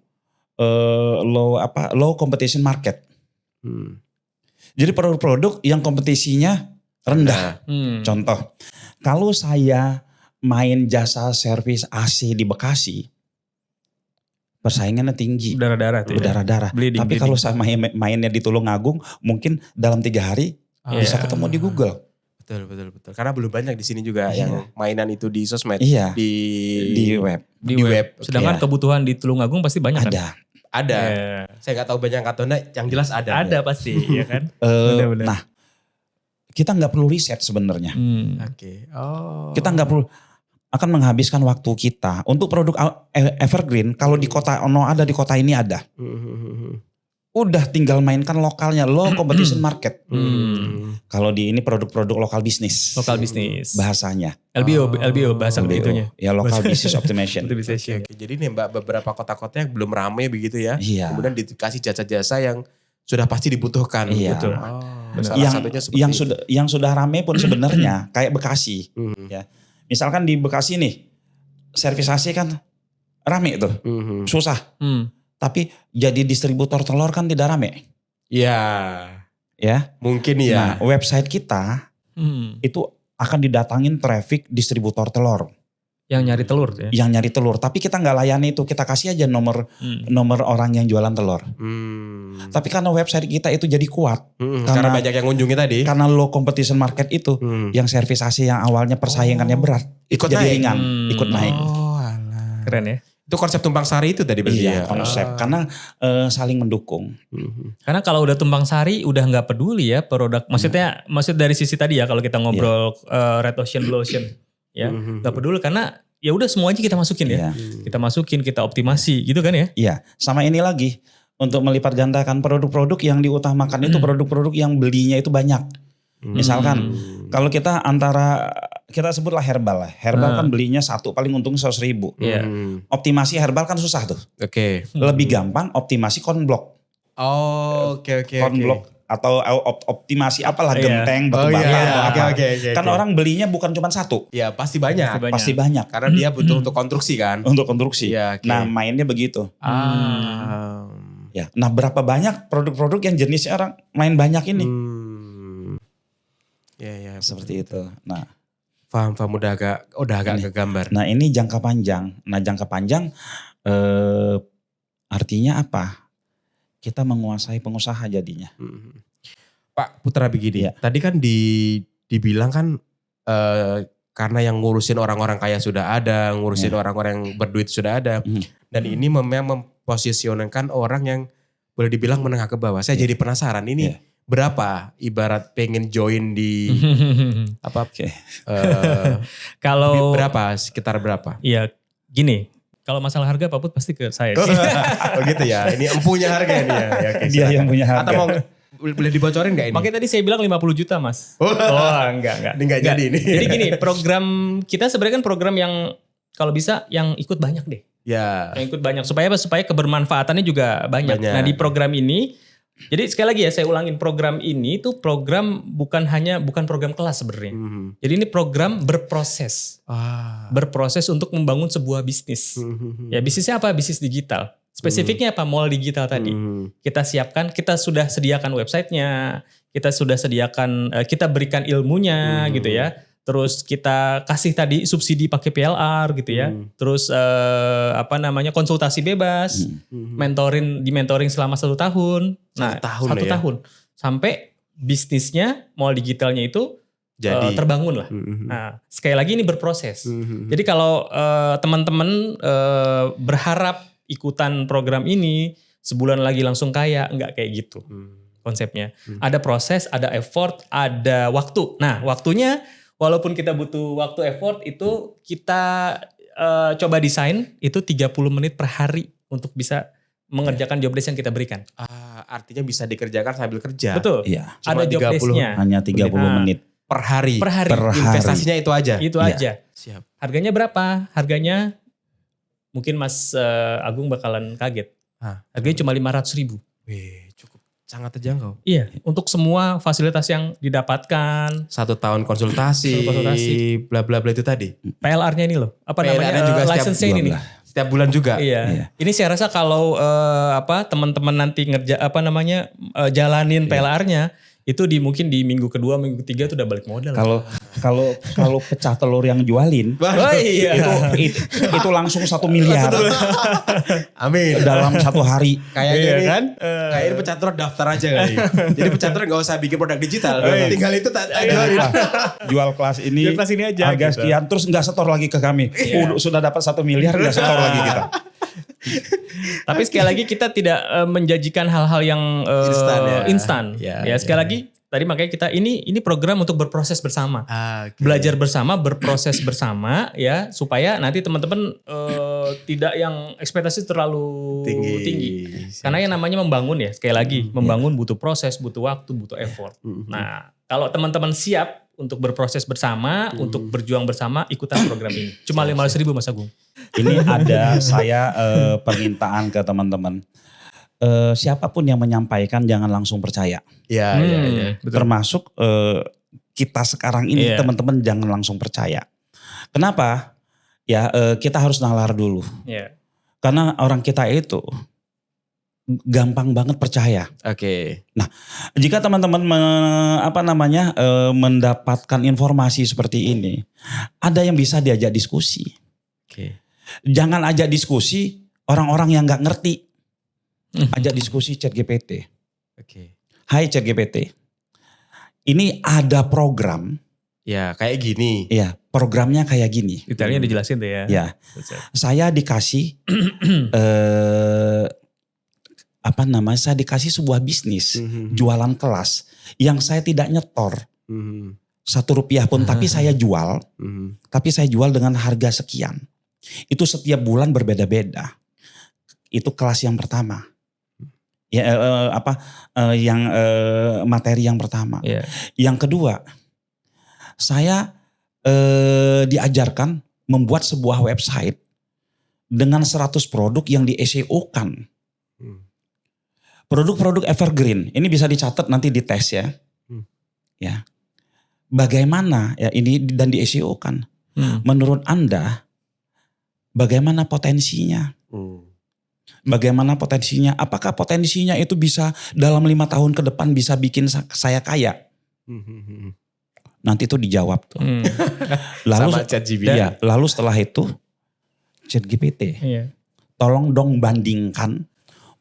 competition market. Jadi produk-produk yang kompetisinya rendah. Contoh, kalau saya main jasa servis AC di Bekasi, persaingannya tinggi. Berdarah-darah. Tapi kalau saya mainnya di Tulungagung, mungkin dalam 3 hari bisa ketemu di Google. Betul. Karena belum banyak di sini juga yang mainan itu di sosmed. Di web. Sedangkan kebutuhan di Tulungagung pasti banyak kan? Ada. Saya nggak tahu banyak atau enggak, yang jelas ada. Ada pasti, ya kan? Benar. Nah, kita nggak perlu riset sebenarnya. Kita nggak perlu. Akan menghabiskan waktu kita untuk produk evergreen. Kalau di kota ada di kota ini ada. Udah tinggal mainkan lokalnya, low competition market. Kalau di ini produk-produk lokal bisnis. Bahasanya. LBO bahasa begitunya. Ya local business optimization. Jadi nih Mbak, beberapa kota-kota yang belum ramai begitu ya. Kemudian dikasih jasa-jasa yang sudah pasti dibutuhkan. Betul. Yang sudah ramai pun sebenarnya kayak Bekasi. Ya. Misalkan di Bekasi nih, servis AC kan rame tuh, susah. Tapi jadi distributor telur kan tidak rame. Ya. Mungkin ya. Nah, website kita itu akan didatangin traffic distributor telur. Yang nyari telur ya. Yang nyari telur, tapi kita nggak layani itu, kita kasih aja nomor orang yang jualan telur. Tapi karena website kita itu jadi kuat, karena banyak yang ngunjungi tadi. Karena low competition market itu, yang service AC yang awalnya persaingannya berat, ikut jadi naik. ringan, ikut naik. Oh, alah. Keren ya. Itu konsep tumpang sari itu tadi berarti Iya, ya. konsep karena saling mendukung. Karena kalau udah tumpang sari udah nggak peduli ya produk. Maksud dari sisi tadi ya kalau kita ngobrol red ocean blue ocean ya nggak peduli karena ya udah semua aja kita masukin ya. Kita masukin, kita optimasi gitu kan ya. Iya, sama ini lagi untuk melipat gandakan produk-produk yang diutamakan itu produk-produk yang belinya itu banyak. Misalkan kalau kita sebutlah herbal lah. Herbal kan belinya satu paling untung 100.000. Optimasi herbal kan susah tuh. Oke. Lebih gampang optimasi konblok. Oh, oke. Konblok atau optimasi apalah genteng, batu bara. Oke. Kan orang belinya bukan cuma satu. Ya pasti banyak. Pasti banyak. Karena dia butuh untuk konstruksi kan. Untuk konstruksi. Ya, okay. Nah mainnya begitu. Ya. Nah berapa banyak produk-produk yang jenisnya orang main banyak ini. Ya. Seperti itu. Nah. Paham udah agak kegambar. Nah ini jangka panjang. Nah jangka panjang artinya apa? Kita menguasai pengusaha jadinya. Pak Putra begini, tadi kan dibilang kan karena yang ngurusin orang-orang kaya sudah ada, ngurusin orang-orang yang berduit sudah ada. Dan ini memang memposisikankan orang yang boleh dibilang menengah ke bawah. Saya jadi penasaran ini berapa ibarat pengen join di kalau berapa, sekitar berapa? Iya gini. Kalau masalah harga Pak Put pasti ke saya. Oh gitu ya, ini empunya harga ini ya. Dia yang punya harga. Atau mau boleh dibocorin gak ini? Makanya tadi saya bilang 50 juta mas. Enggak. Ini enggak jadi ini. Jadi gini, program kita sebenarnya kan program yang kalau bisa yang ikut banyak deh. Ya. Yang ikut banyak supaya kebermanfaatannya juga banyak. Nah di program ini, jadi sekali lagi ya saya ulangin, program ini tuh program bukan program kelas sebenarnya. Jadi ini program berproses. Berproses untuk membangun sebuah bisnis. Ya bisnisnya apa? Bisnis digital. Spesifiknya apa? Mall digital tadi. Kita siapkan, kita sudah sediakan websitenya, kita sudah sediakan, kita berikan ilmunya gitu ya. Terus kita kasih tadi subsidi pakai PLR gitu ya. Terus konsultasi bebas, di mentoring selama 1 tahun. Nah, 1 tahun. Sampai bisnisnya mall digitalnya itu jadi terbangun lah. Nah, sekali lagi ini berproses. Jadi kalau teman-teman berharap ikutan program ini sebulan lagi langsung kaya, enggak kayak gitu konsepnya. Ada proses, ada effort, ada waktu. Nah, waktunya walaupun kita butuh waktu effort itu kita coba desain itu 30 menit per hari untuk bisa mengerjakan job desk yang kita berikan. Artinya bisa dikerjakan sambil kerja. Betul. Iya. Ada job desk-nya. Hanya 30 menit. Per hari. Investasinya itu aja. Itu aja. Siap. Harganya berapa? Harganya mungkin Mas Agung bakalan kaget. Harganya cuma 500.000. Wih, cukup sangat terjangkau. Iya, untuk semua fasilitas yang didapatkan. 1 tahun konsultasi. Bla bla bla itu tadi. PLR-nya ini loh. PLR-nya juga license-nya ini nih. Setiap bulan juga. Iya. Ini saya rasa kalau teman-teman nanti jalanin PLR-nya itu mungkin di minggu kedua, minggu ketiga tuh udah balik modal. Kalau pecah telur yang jualin, itu langsung 1 miliar. Amin. Dalam 1 hari. Kayaknya kan? Kayaknya pecah telur daftar aja kali. Jadi pecah telur gak usah bikin produk digital. Tinggal itu jualin. Jual kelas ini aja. Harga gitu. sekian, terus gak setor lagi ke kami. Sudah dapat 1 miliar gak setor lagi kita. Tapi sekali lagi kita tidak menjanjikan hal-hal yang instan. Ya sekali lagi tadi makanya kita ini program untuk berproses bersama. Belajar bersama, berproses bersama ya supaya nanti teman-teman tidak yang ekspektasi terlalu tinggi. Karena yang namanya membangun ya sekali lagi membangun butuh proses, butuh waktu, butuh effort. Nah, kalau teman-teman siap untuk berproses bersama, untuk berjuang bersama, ikutan program ini. Cuma 500.000 Mas Agung. Ini ada saya permintaan ke teman-teman. Siapapun yang menyampaikan jangan langsung percaya. Iya. Termasuk kita sekarang ini teman-teman jangan langsung percaya. Kenapa? Ya kita harus nalar dulu. Karena orang kita itu gampang banget percaya. Oke. Nah, jika teman-teman mendapatkan informasi seperti ini, ada yang bisa diajak diskusi. Jangan ajak diskusi orang-orang yang nggak ngerti. Ajak diskusi ChatGPT. Hai ChatGPT, ini ada program. Ya kayak gini. Ya programnya kayak gini. Detailnya dijelasin tuh ya. Ya, saya dikasih saya dikasih sebuah bisnis jualan kelas yang saya tidak nyetor Rp1 pun, tapi saya jual, dengan harga sekian. Itu setiap bulan berbeda-beda. Itu kelas yang pertama. Materi yang pertama. Yeah. Yang kedua, saya diajarkan membuat sebuah website dengan 100 produk yang di SEO-kan. Produk-produk evergreen, ini bisa dicatat nanti di tes ya. Ya. Bagaimana ya ini dan di SEO-kan. Menurut Anda bagaimana potensinya? Bagaimana potensinya? Apakah potensinya itu bisa dalam 5 tahun ke depan bisa bikin saya kaya? Nanti itu dijawab tuh. Lalu setelah itu ChatGPT. Tolong dong bandingkan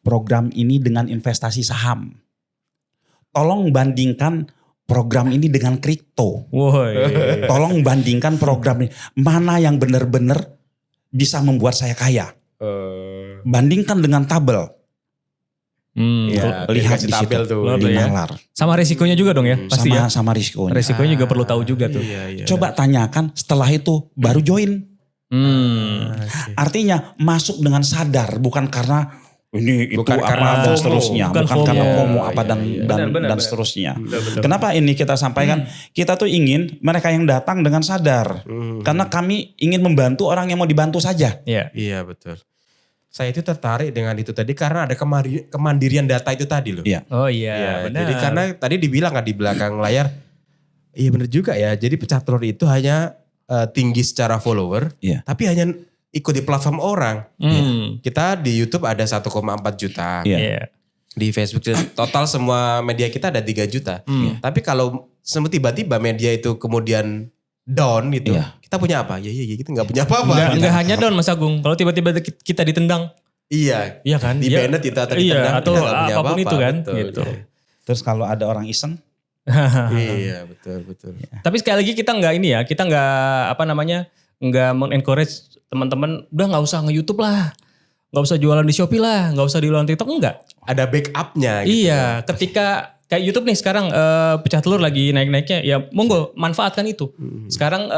program ini dengan investasi saham. Tolong bandingkan program ini dengan kripto. Tolong bandingkan program ini. Mana yang benar-benar bisa membuat saya kaya. Bandingkan dengan tabel. Lihat di situ di nalar. Sama risikonya juga dong ya pasti ya. Sama risikonya. Risikonya juga perlu tahu juga tuh. Coba tanyakan setelah itu baru join. Artinya masuk dengan sadar, bukan karena ini itu bukan apa karena dan FOMO. seterusnya, bukan karena FOMO apa dan seterusnya. Kenapa ini kita sampaikan? Kita tuh ingin mereka yang datang dengan sadar, karena kami ingin membantu orang yang mau dibantu saja. Iya betul. Saya itu tertarik dengan itu tadi karena ada kemandirian data itu tadi loh. Oh iya, benar. Jadi karena tadi dibilang kan di belakang layar, iya benar juga ya. Jadi pecah telur itu hanya tinggi secara follower, tapi hanya ikut di platform orang. Kita di YouTube ada 1,4 juta. Di Facebook total semua media kita ada 3 juta. Tapi kalau tiba-tiba media itu kemudian down gitu, kita punya apa? Ya kita nggak punya apa-apa. Nggak hanya down Mas Agung, kalau tiba-tiba kita ditendang. Iya kan? Di banned kita atau ditendang. Atau apapun itu kan. Betul, gitu. Terus kalau ada orang iseng. Iya betul. Tapi sekali lagi kita nggak ini ya, kita nggak nggak men-encourage teman-teman udah nggak usah nge-YouTube lah, nggak usah jualan di Shopee lah, nggak usah jualan TikTok, enggak. Ada backupnya. Gitu. Iya, ketika kayak YouTube nih sekarang pecah telur lagi naik-naiknya, ya monggo manfaatkan itu. Sekarang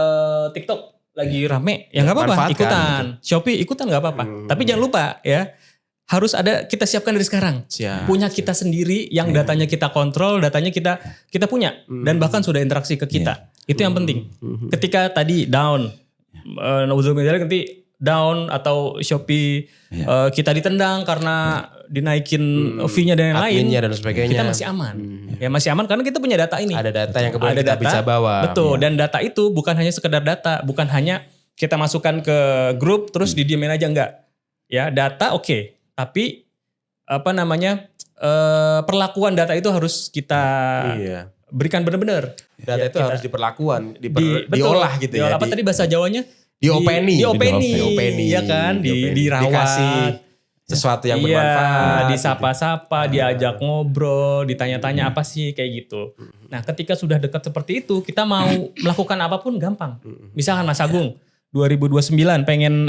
TikTok lagi rame, ya nggak apa-apa ikutan. Gitu. Shopee ikutan nggak apa-apa. Tapi jangan lupa ya, harus ada kita siapkan dari sekarang. Punya kita sendiri yang datanya kita kontrol, datanya kita punya dan bahkan sudah interaksi ke kita. Itu yang penting. Ketika tadi down, nanti down atau Shopee kita ditendang karena dinaikin fee-nya dan lain-lain, dan sebagainya. Kita masih aman. Ya masih aman karena kita punya data ini. Ada data yang kemudian kita bisa bawa. Betul, dan data itu bukan hanya sekedar data, bukan hanya kita masukkan ke grup terus didiemin aja, enggak. Ya, data oke, tapi perlakuan data itu harus kita berikan benar-benar. Data itu harus diolah gitu ya. Apa tadi bahasa Jawanya? Diopeni, ya kan, dirawat, dikasih sesuatu yang bermanfaat, disapa-sapa, diajak ngobrol, ditanya-tanya apa sih kayak gitu. Nah, ketika sudah dekat seperti itu, kita mau melakukan apapun gampang. Misalkan Mas Agung 2029 pengen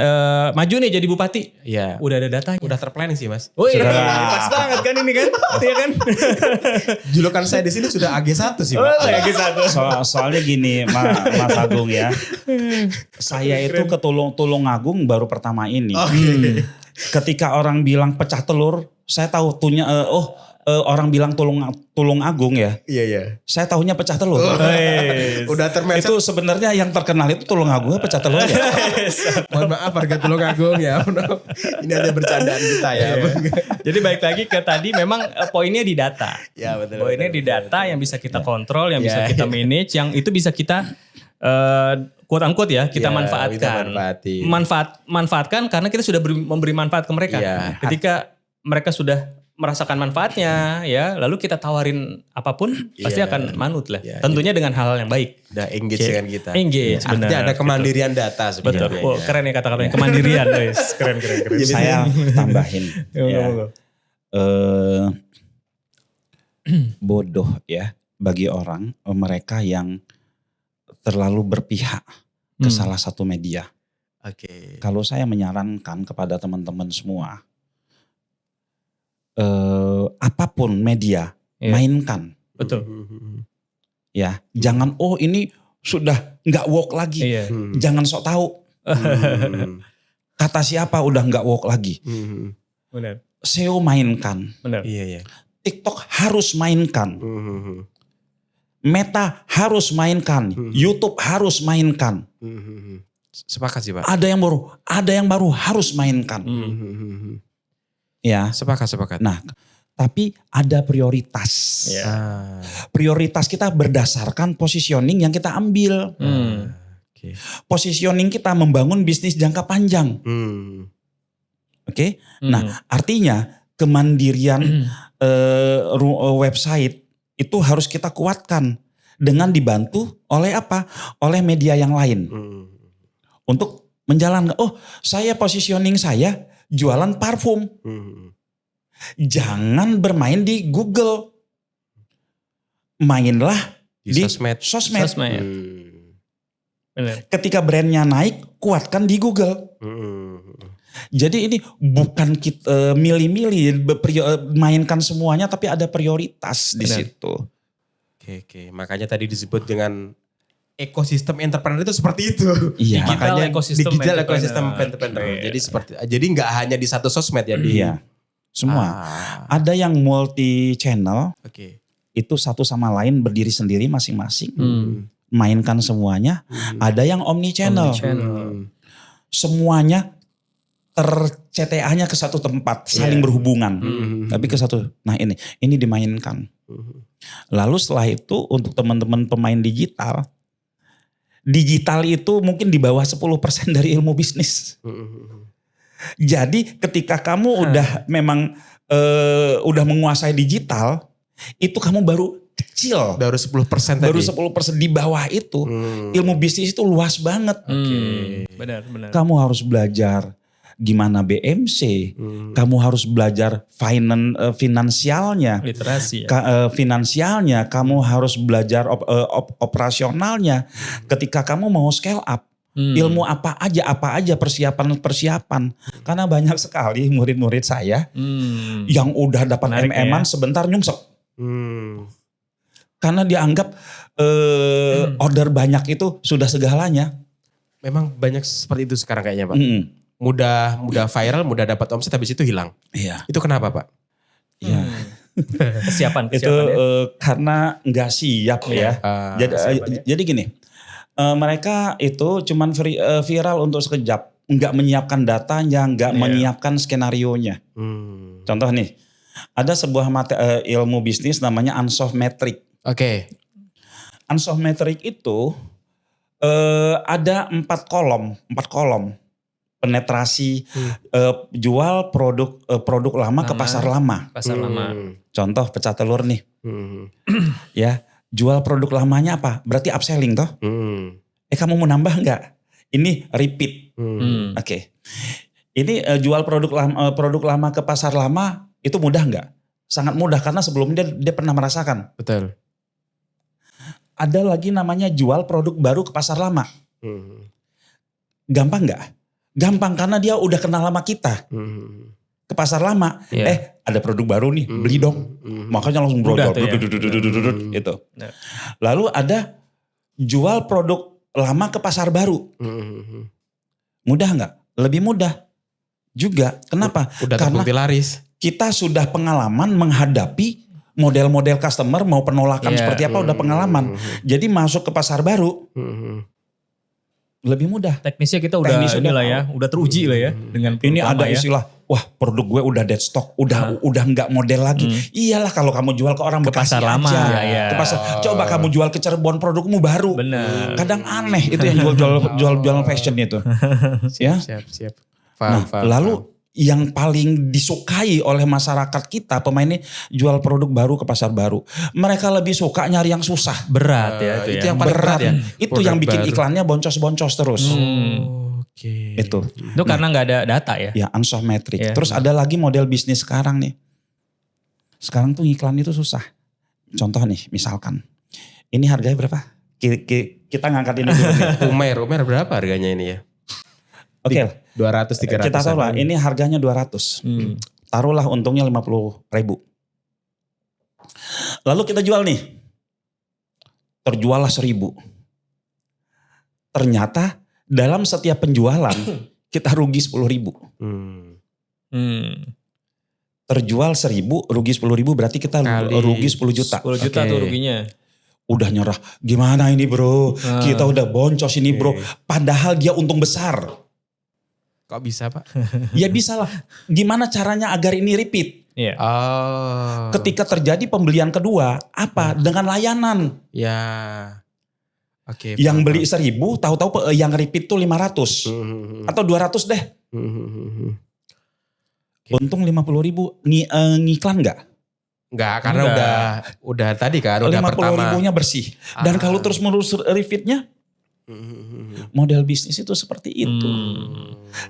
maju nih jadi bupati. Udah ada datanya. Udah terplanning sih, Mas. Oh iya, pas banget kan ini kan? Iya kan? Julukan saya di sini sudah AG1 sih, Pak. AG1. Soalnya gini, Mas Agung ya. Saya itu ke Tulungagung baru pertama ini. Ketika orang bilang pecah telur, saya tahu orang bilang Tulungagung ya. Iya. Saya tahunya pecah telur. Udah termeset. Itu sebenarnya yang terkenal itu Tulungagungnya pecah telur ya. Mohon maaf harga Tulungagung ya. Ini ada bercandaan kita ya. Jadi balik lagi ke tadi, memang poinnya di data. Ya betul. Poinnya di data yang bisa kita kontrol, yang bisa kita manage, yang itu bisa kita quote unquote ya kita manfaatkan. Manfaatkan karena kita sudah memberi manfaat ke mereka. Ketika mereka sudah merasakan manfaatnya ya, lalu kita tawarin apapun pasti akan manut lah. Tentunya dengan hal-hal yang baik. Udah engage dengan kita. Engage, benar. Artinya ada kemandirian data sebenarnya. Betul. Oh, keren ya kata-katanya kemandirian, guys. Keren. Saya tambahin. Bodoh ya bagi orang mereka yang terlalu berpihak ke salah satu media. Oke. Kalau saya menyarankan kepada teman-teman semua, apapun media mainkan. Betul. Ya, jangan ini sudah nggak woke lagi. Jangan sok tahu. Kata siapa udah nggak woke lagi. Benar. SEO mainkan. Benar. Iya. TikTok harus mainkan. Meta harus mainkan. YouTube harus mainkan. Sepakat sih Pak. Ada yang baru harus mainkan. Ya. Sepakat. Nah, tapi ada prioritas. Prioritas kita berdasarkan positioning yang kita ambil. Positioning kita membangun bisnis jangka panjang. Oke. Nah, artinya kemandirian website itu harus kita kuatkan dengan dibantu oleh apa? Oleh media yang lain. Untuk menjalankan, saya positioning saya jualan parfum. Jangan bermain di Google. Mainlah di sosmed. Ketika brandnya naik, kuatkan di Google. Jadi ini bukan kita milih-milih mainkan semuanya, tapi ada prioritas di situ. Oke. Makanya tadi disebut dengan ekosistem entrepreneur itu seperti itu. Iya. Makanya digital ekosistem entrepreneur. Jadi nggak hanya di satu sosmed ya. Iya. Semua. Ada yang multi channel. Oke. Itu satu sama lain berdiri sendiri masing-masing. Mainkan semuanya. Ada yang omni channel. Semuanya CTA-nya ke satu tempat, saling berhubungan. Tapi ke satu. Nah ini dimainkan. Lalu setelah itu untuk teman-teman pemain digital itu mungkin di bawah 10% dari ilmu bisnis. Jadi ketika kamu udah memang udah menguasai digital, itu kamu baru kecil. Baru 10% tadi. Baru 10% di bawah itu. Ilmu bisnis itu luas banget. Benar. Kamu harus belajar gimana BMC, kamu harus belajar finansialnya, literasi, finansialnya, kamu harus belajar operasionalnya. Ketika kamu mau scale up, ilmu apa aja persiapan. Karena banyak sekali murid-murid saya yang udah dapat MM-an sebentar nyungsep. Karena dianggap order banyak itu sudah segalanya. Memang banyak seperti itu sekarang kayaknya Pak. Mudah viral, mudah dapat omset, habis itu hilang. Iya. Itu kenapa Pak? Iya. Kesiapan itu karena nggak siap ya. Jadi gini, mereka itu cuman viral untuk sekejap, nggak menyiapkan datanya, nggak menyiapkan skenarionya. Contoh nih, ada sebuah ilmu bisnis namanya unsolved metric. Oke. Unsolved metric itu ada 4 kolom. Penetrasi jual produk lama ke pasar lama. Contoh pecah telur nih. Ya, jual produk lamanya apa? Berarti upselling toh? Kamu mau nambah enggak? Ini repeat. Oke. Ini jual produk lama ke pasar lama itu mudah enggak? Sangat mudah karena sebelumnya dia pernah merasakan. Betul. Ada lagi namanya jual produk baru ke pasar lama. Gampang enggak? Gampang karena dia udah kenal sama kita. Ke pasar lama, ada produk baru nih, beli dong. Makanya langsung brojol. Itu. Lalu ada jual produk lama ke pasar baru. Mudah nggak? Lebih mudah juga. Kenapa? Udah terbukti laris. Kita sudah pengalaman menghadapi model-model customer mau penolakan seperti apa udah pengalaman. Jadi masuk ke pasar baru. Lebih mudah. Teknisnya kita udah udah teruji lah ya dengan ini ada istilah, wah produk gue udah dead stock, udah nggak model lagi. Iyalah kalau kamu jual ke orang ke Bekasi pasar lama, ke pasar. Coba kamu jual ke Cirebon produkmu baru. Benar. Kadang aneh itu yang jual fashion itu. Siap. Lalu yang paling disukai oleh masyarakat kita, pemain ini jual produk baru ke pasar baru. Mereka lebih suka nyari yang susah. Berat ya itu ya. yang paling berat ya. Itu yang bikin iklannya boncos-boncos terus. Oke. Itu karena nggak ada data ya. Ya, unsometric. Ya. Terus ada lagi model bisnis sekarang nih. Sekarang tuh iklan itu susah. Contoh nih, misalkan ini harganya berapa? Kita ngangkat ini dulu nih. Umer berapa harganya ini ya? Oke. 200-300. Kita tahu lah, ini harganya 200. Taruhlah untungnya 50.000. Lalu kita jual nih. Terjuallah 1.000. Ternyata dalam setiap penjualan kita rugi 10.000. Terjual 1.000, rugi 10.000 berarti kita rugi 10 juta. 10 juta tuh ruginya. Udah nyerah. Gimana ini bro? Kita udah boncos ini bro. Padahal dia untung besar. Kok bisa Pak? Ya bisa lah. Gimana caranya agar ini repeat? Iya. Ketika terjadi pembelian kedua, apa? Dengan layanan. Ya. Oke. Yang beli 1.000, tahu-tahu yang repeat tuh 500. Atau 200 deh. Untung 50.000. Ngiklan nggak? Enggak, karena udah tadi kan. Udah 50.000-nya bersih. Dan kalau terus menerus repeatnya, model bisnis itu seperti itu.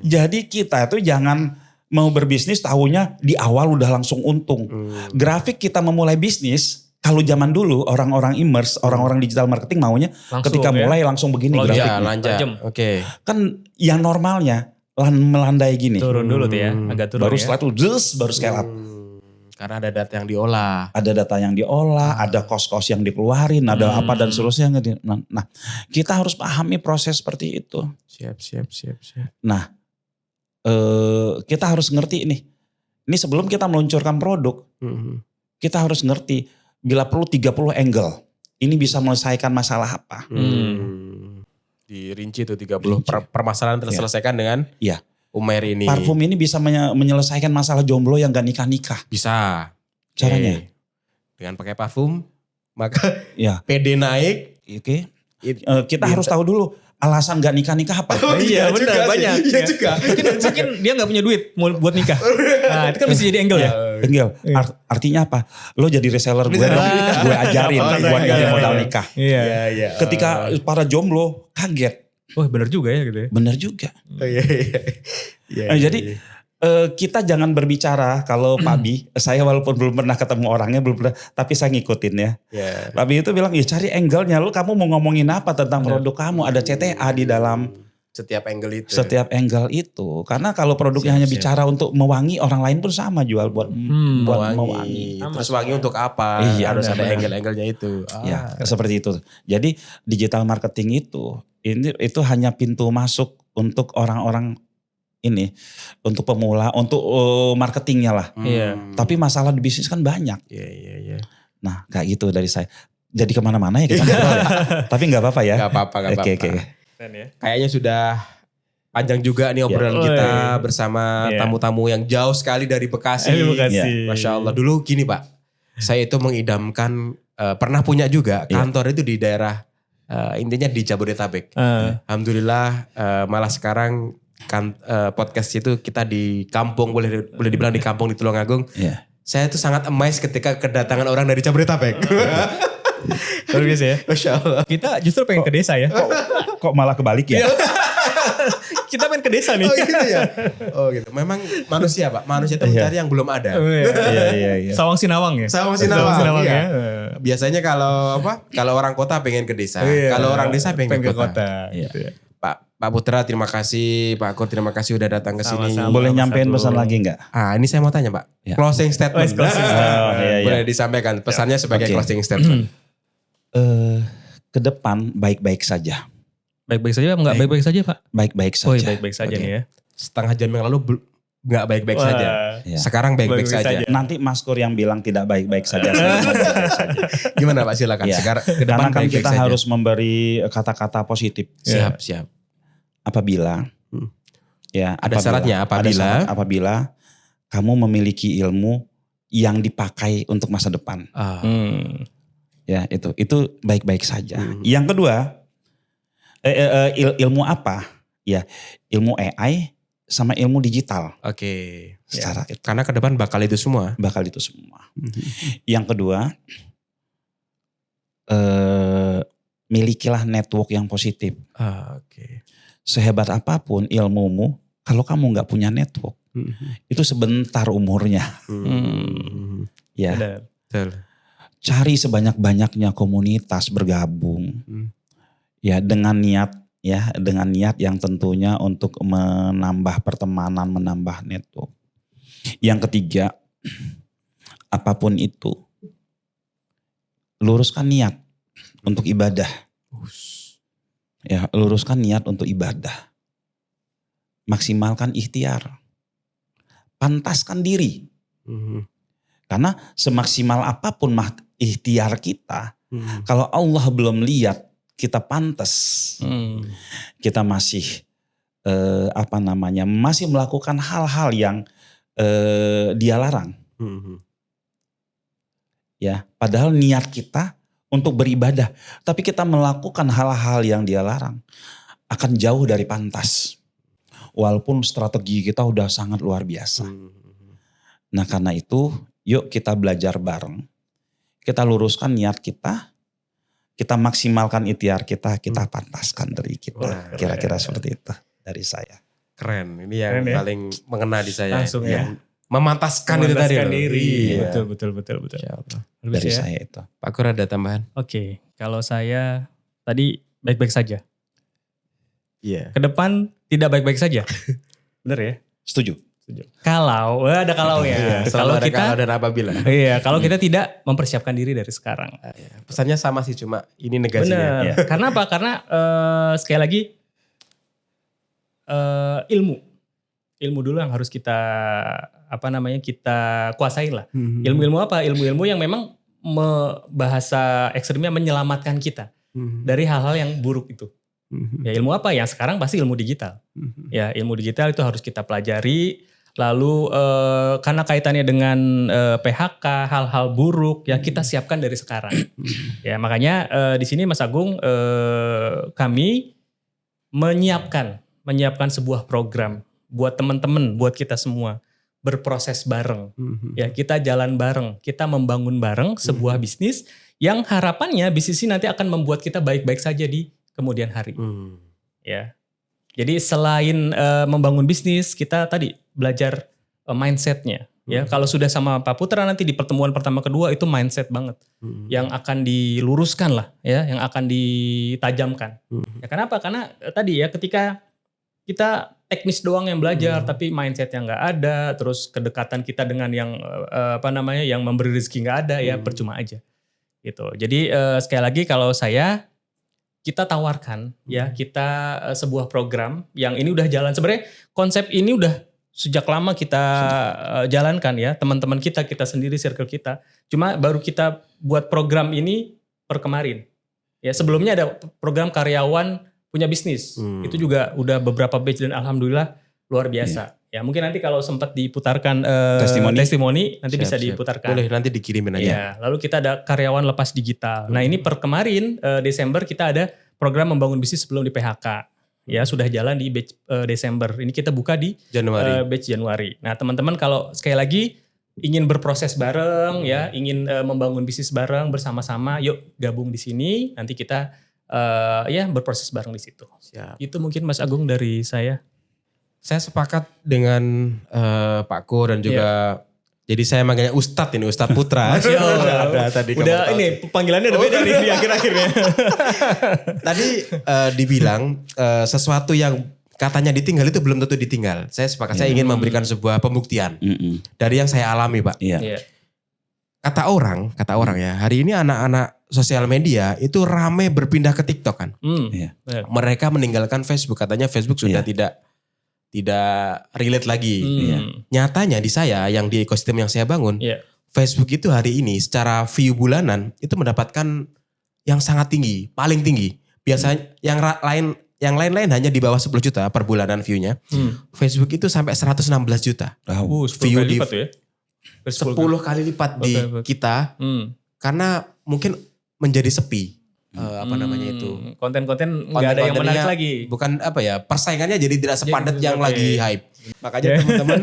Jadi kita tuh jangan mau berbisnis tahunya di awal udah langsung untung. Grafik kita memulai bisnis, kalau zaman dulu orang-orang immerse, orang-orang digital marketing maunya langsung, ketika mulai langsung begini grafiknya. Oke. Kan yang normalnya melandai gini. Turun dulu tuh ya, agak turun baru ya. setelah itu baru scale up. Karena ada data yang diolah. Ada data yang diolah, ada cost-cost yang dikeluarin, ada apa dan seterusnya. Nah, kita harus pahami proses seperti itu. Siap. Nah, kita harus ngerti nih. Ini sebelum kita meluncurkan produk, kita harus ngerti bila perlu 30 angle. Ini bisa menyelesaikan masalah apa. Dirinci tuh 30 permasalahan terselesaikan dengan Umer ini. Parfum ini bisa menyelesaikan masalah jomblo yang gak nikah-nikah. Bisa. Caranya? Dengan pakai parfum, maka PD naik. Oke. Kita harus tahu dulu alasan gak nikah-nikah apa. Iya benar, banyak. Iya juga. Mungkin dia gak punya duit buat nikah. Nah itu kan bisa jadi angle ya. Angle. Artinya apa? Lo jadi reseller gue dong. Gue ajarin buat nyari modal nikah. Iya. Ketika para jomblo kaget. Wah benar juga ya gitu ya. Benar juga. Iya. Jadi kita jangan berbicara kalau Pak Bi, saya walaupun belum pernah ketemu orangnya, belum pernah, tapi saya ngikutin ya. Pak Bi itu bilang, ya cari angle-nya, lu kamu mau ngomongin apa tentang produk kamu, ada CTA di dalam setiap angle itu. Setiap angle itu. Karena kalau produknya hanya bicara untuk mewangi, orang lain pun sama jual buat mewangi. Terus wangi untuk apa? Iya, harus ada angle-angle-nya itu. Ya, seperti itu. Jadi digital marketing itu hanya pintu masuk untuk orang-orang ini, untuk pemula, untuk marketingnya lah. Tapi masalah di bisnis kan banyak. Iya. Nah kayak gitu dari saya. Jadi kemana-mana ya kita ngobrol ya. Tapi gak apa-apa ya. Gak apa-apa. Oke. Kayaknya sudah panjang juga nih obrolan kita bersama tamu-tamu yang jauh sekali dari Bekasi. Masya Allah. Dulu gini Pak, saya itu mengidamkan, pernah punya juga kantor itu di daerah, intinya di Jabodetabek. Alhamdulillah malah sekarang podcast itu kita di kampung, boleh dibilang di kampung di Tulungagung. Saya itu sangat amazed ketika kedatangan orang dari Jabodetabek. Luar biasa ya. Masya Allah. Kita justru pengen ke desa ya. Kok malah kebalik ya? Kita pengen ke desa nih. Oh gitu ya. Oh gitu. Memang manusia Pak. Manusia itu mencari yang belum ada. Iya. Sawang Sinawang ya. Sawang Sinawang ya. Biasanya kalau orang kota pengen ke desa. Kalau orang desa pengen ke kota. Gitu ya. Pak Putra terima kasih, Pak Akur terima kasih udah datang ke sini. Boleh nyampein pesan lagi enggak? Ini saya mau tanya Pak. Closing statement. Boleh disampaikan pesannya sebagai closing statement. Ke depan baik-baik saja. Baik-baik saja enggak baik-baik saja Pak? Baik-baik saja. Oh baik-baik saja nih ya. Setengah jam yang lalu enggak baik-baik saja. Sekarang baik-baik saja. Nanti Mas Kur yang bilang tidak baik-baik saja. Baik-baik saja. Gimana Pak silakan. Sekarang ke depan karena kan baik-baik kita saja. harus memberi kata-kata positif. Siap. Apabila ada syaratnya apabila kamu memiliki ilmu yang dipakai untuk masa depan. Ya itu baik-baik saja. Yang kedua ilmu apa? Ya ilmu AI sama ilmu digital. Oke. Secara itu. Karena ke depan bakal itu semua. Bakal itu semua. Yang kedua, milikilah network yang positif. Oke. Sehebat apapun ilmumu, kalau kamu nggak punya network, itu sebentar umurnya. Ya. Betul. Cari sebanyak-banyaknya komunitas bergabung. Ya, dengan niat yang tentunya untuk menambah pertemanan, menambah network. Yang ketiga, apapun itu, luruskan niat untuk ibadah. Ya, luruskan niat untuk ibadah. Maksimalkan ikhtiar. Pantaskan diri. Karena semaksimal apapun ikhtiar kita, kalau Allah belum lihat kita pantas, kita masih masih melakukan hal-hal yang dia larang. Ya, padahal niat kita untuk beribadah, tapi kita melakukan hal-hal yang dia larang, akan jauh dari pantas. Walaupun strategi kita udah sangat luar biasa. Nah, karena itu, yuk kita belajar bareng. Kita luruskan niat kita maksimalkan ikhtiar kita pantaskan diri kita. Kira-kira seperti itu dari saya. Keren, ini yang paling mengena di saya. Langsung ya. Memantaskan itu tadi. Diri. Iya. Betul. Dari saya itu. Pak Kur ada tambahan? Oke, kalau saya tadi baik-baik saja. Iya. Ke depan tidak baik-baik saja. Bener ya? Setuju. Kalau ada kalau ya. Kalau ada kita kalau dan apabila. Iya, kalau kita tidak mempersiapkan diri dari sekarang. Pesannya sama sih, cuma ini negasinya. Benar. Karena apa? Karena sekali lagi ilmu dulu yang harus kita kita kuasain lah. Ilmu-ilmu apa? Ilmu-ilmu yang memang bahasa ekstrimnya menyelamatkan kita dari hal-hal yang buruk itu. Ya, ilmu apa? Yang sekarang pasti ilmu digital. Ya, ilmu digital itu harus kita pelajari. Lalu karena kaitannya dengan PHK, hal-hal buruk, ya kita siapkan dari sekarang. Ya, makanya di sini Mas Agung, kami menyiapkan sebuah program buat teman-teman, buat kita semua berproses bareng. Ya, kita jalan bareng, kita membangun bareng sebuah bisnis yang harapannya bisnis ini nanti akan membuat kita baik-baik saja di kemudian hari. Ya. Jadi selain membangun bisnis, kita tadi belajar mindsetnya. Ya, kalau sudah sama Pak Putra nanti di pertemuan pertama kedua itu mindset banget, yang akan diluruskan lah, ya, yang akan ditajamkan. Ya, kenapa? Karena tadi ya ketika kita teknis doang yang belajar, tapi mindsetnya nggak ada, terus kedekatan kita dengan yang yang memberi rezeki nggak ada, ya percuma aja. Gitu. Jadi sekali lagi kalau kita tawarkan ya kita sebuah program yang ini udah jalan. Sebenarnya konsep ini udah sejak lama kita jalankan ya, teman-teman kita sendiri, circle kita. Cuma baru kita buat program ini per kemarin. Ya, sebelumnya ada program karyawan punya bisnis. Itu juga udah beberapa batch dan alhamdulillah luar biasa. Ya, mungkin nanti kalau sempat diputarkan testimoni nanti bisa diputarkan. Boleh, nanti dikirimin aja. Ya, lalu kita ada karyawan lepas digital. Nah, ini per kemarin Desember kita ada program membangun bisnis sebelum di PHK. Ya, sudah jalan di batch Desember. Ini kita buka di batch Januari. Nah, teman-teman kalau sekali lagi ingin berproses bareng ya, ingin membangun bisnis bareng bersama-sama, yuk gabung di sini. Nanti kita berproses bareng di situ. Siap. Itu mungkin Mas Agung dari saya. Saya sepakat dengan Pak Ko dan juga jadi saya manggilnya Ustadz ini, Ustadz Putra. Ada tadi. Udah ini panggilannya udah beda nih di akhir-akhirnya. Tadi dibilang sesuatu yang katanya ditinggal itu belum tentu ditinggal. Saya sepakat, saya ingin memberikan sebuah pembuktian dari yang saya alami, Pak. Kata orang ya, hari ini anak-anak sosial media itu rame berpindah ke TikTok kan. Mereka meninggalkan Facebook, katanya Facebook sudah tidak relate lagi. Nyatanya di saya yang di ekosistem yang saya bangun, Facebook itu hari ini secara view bulanan itu mendapatkan yang sangat tinggi, paling tinggi. Biasanya yang lain-lain hanya di bawah 10 juta per bulanan view-nya. Facebook itu sampai 116 juta. View di lipat ya. 10 kali lipat di kita. Karena mungkin menjadi sepi. Konten-konten nggak ada yang menarik lagi. Bukan persaingannya jadi tidak sepadat yang lagi hype. Makanya teman-teman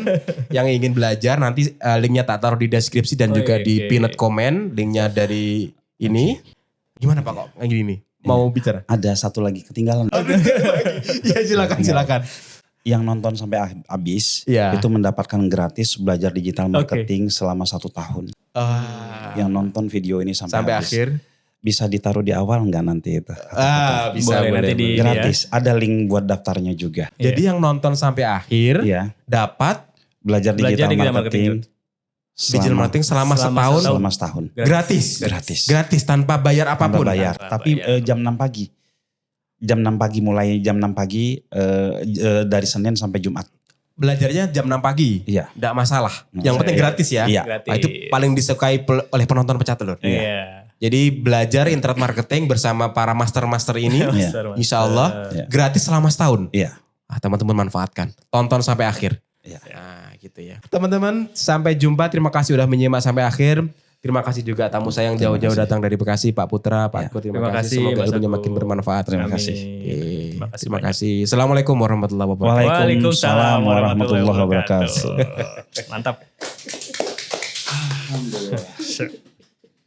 yang ingin belajar nanti linknya tak taruh di deskripsi dan juga di pinned comment linknya dari ini. Gimana Pak kok kayak gini nih? Mau bicara? Ada satu lagi ketinggalan. Ya silakan. Yang nonton sampai habis itu mendapatkan gratis belajar digital marketing selama 1 tahun. Yang nonton video ini sampai akhir bisa ditaruh di awal nggak nanti itu? Bisa boleh. Gratis. Ada link buat daftarnya juga. Jadi yang nonton sampai akhir dapat belajar digital marketing. Digital marketing selama setahun. Selama setahun. Gratis tanpa bayar apapun. Tanpa bayar. Tapi jam 6 pagi. Jam 6 pagi mulai jam 6 pagi dari Senin sampai Jumat. Belajarnya jam 6 pagi. Iya. Enggak masalah. Yang penting gratis ya. Iya. Nah, itu paling disukai oleh penonton Pecah Telur. Iya. Jadi belajar internet marketing bersama para master-master ini. Insya Allah gratis selama setahun. Iya. Teman-teman manfaatkan. Tonton sampai akhir. Iya. Nah gitu ya. Teman-teman sampai jumpa. Terima kasih udah menyimak sampai akhir. Terima kasih juga tamu saya yang jauh-jauh datang dari Bekasi, Pak Putra, Pak Eko. Terima kasih. Semoga ilmunya makin bermanfaat. Terima kasih. Terima kasih. Assalamualaikum warahmatullahi wabarakatuh. Waalaikumsalam warahmatullahi wabarakatuh. Mantap. Alhamdulillah.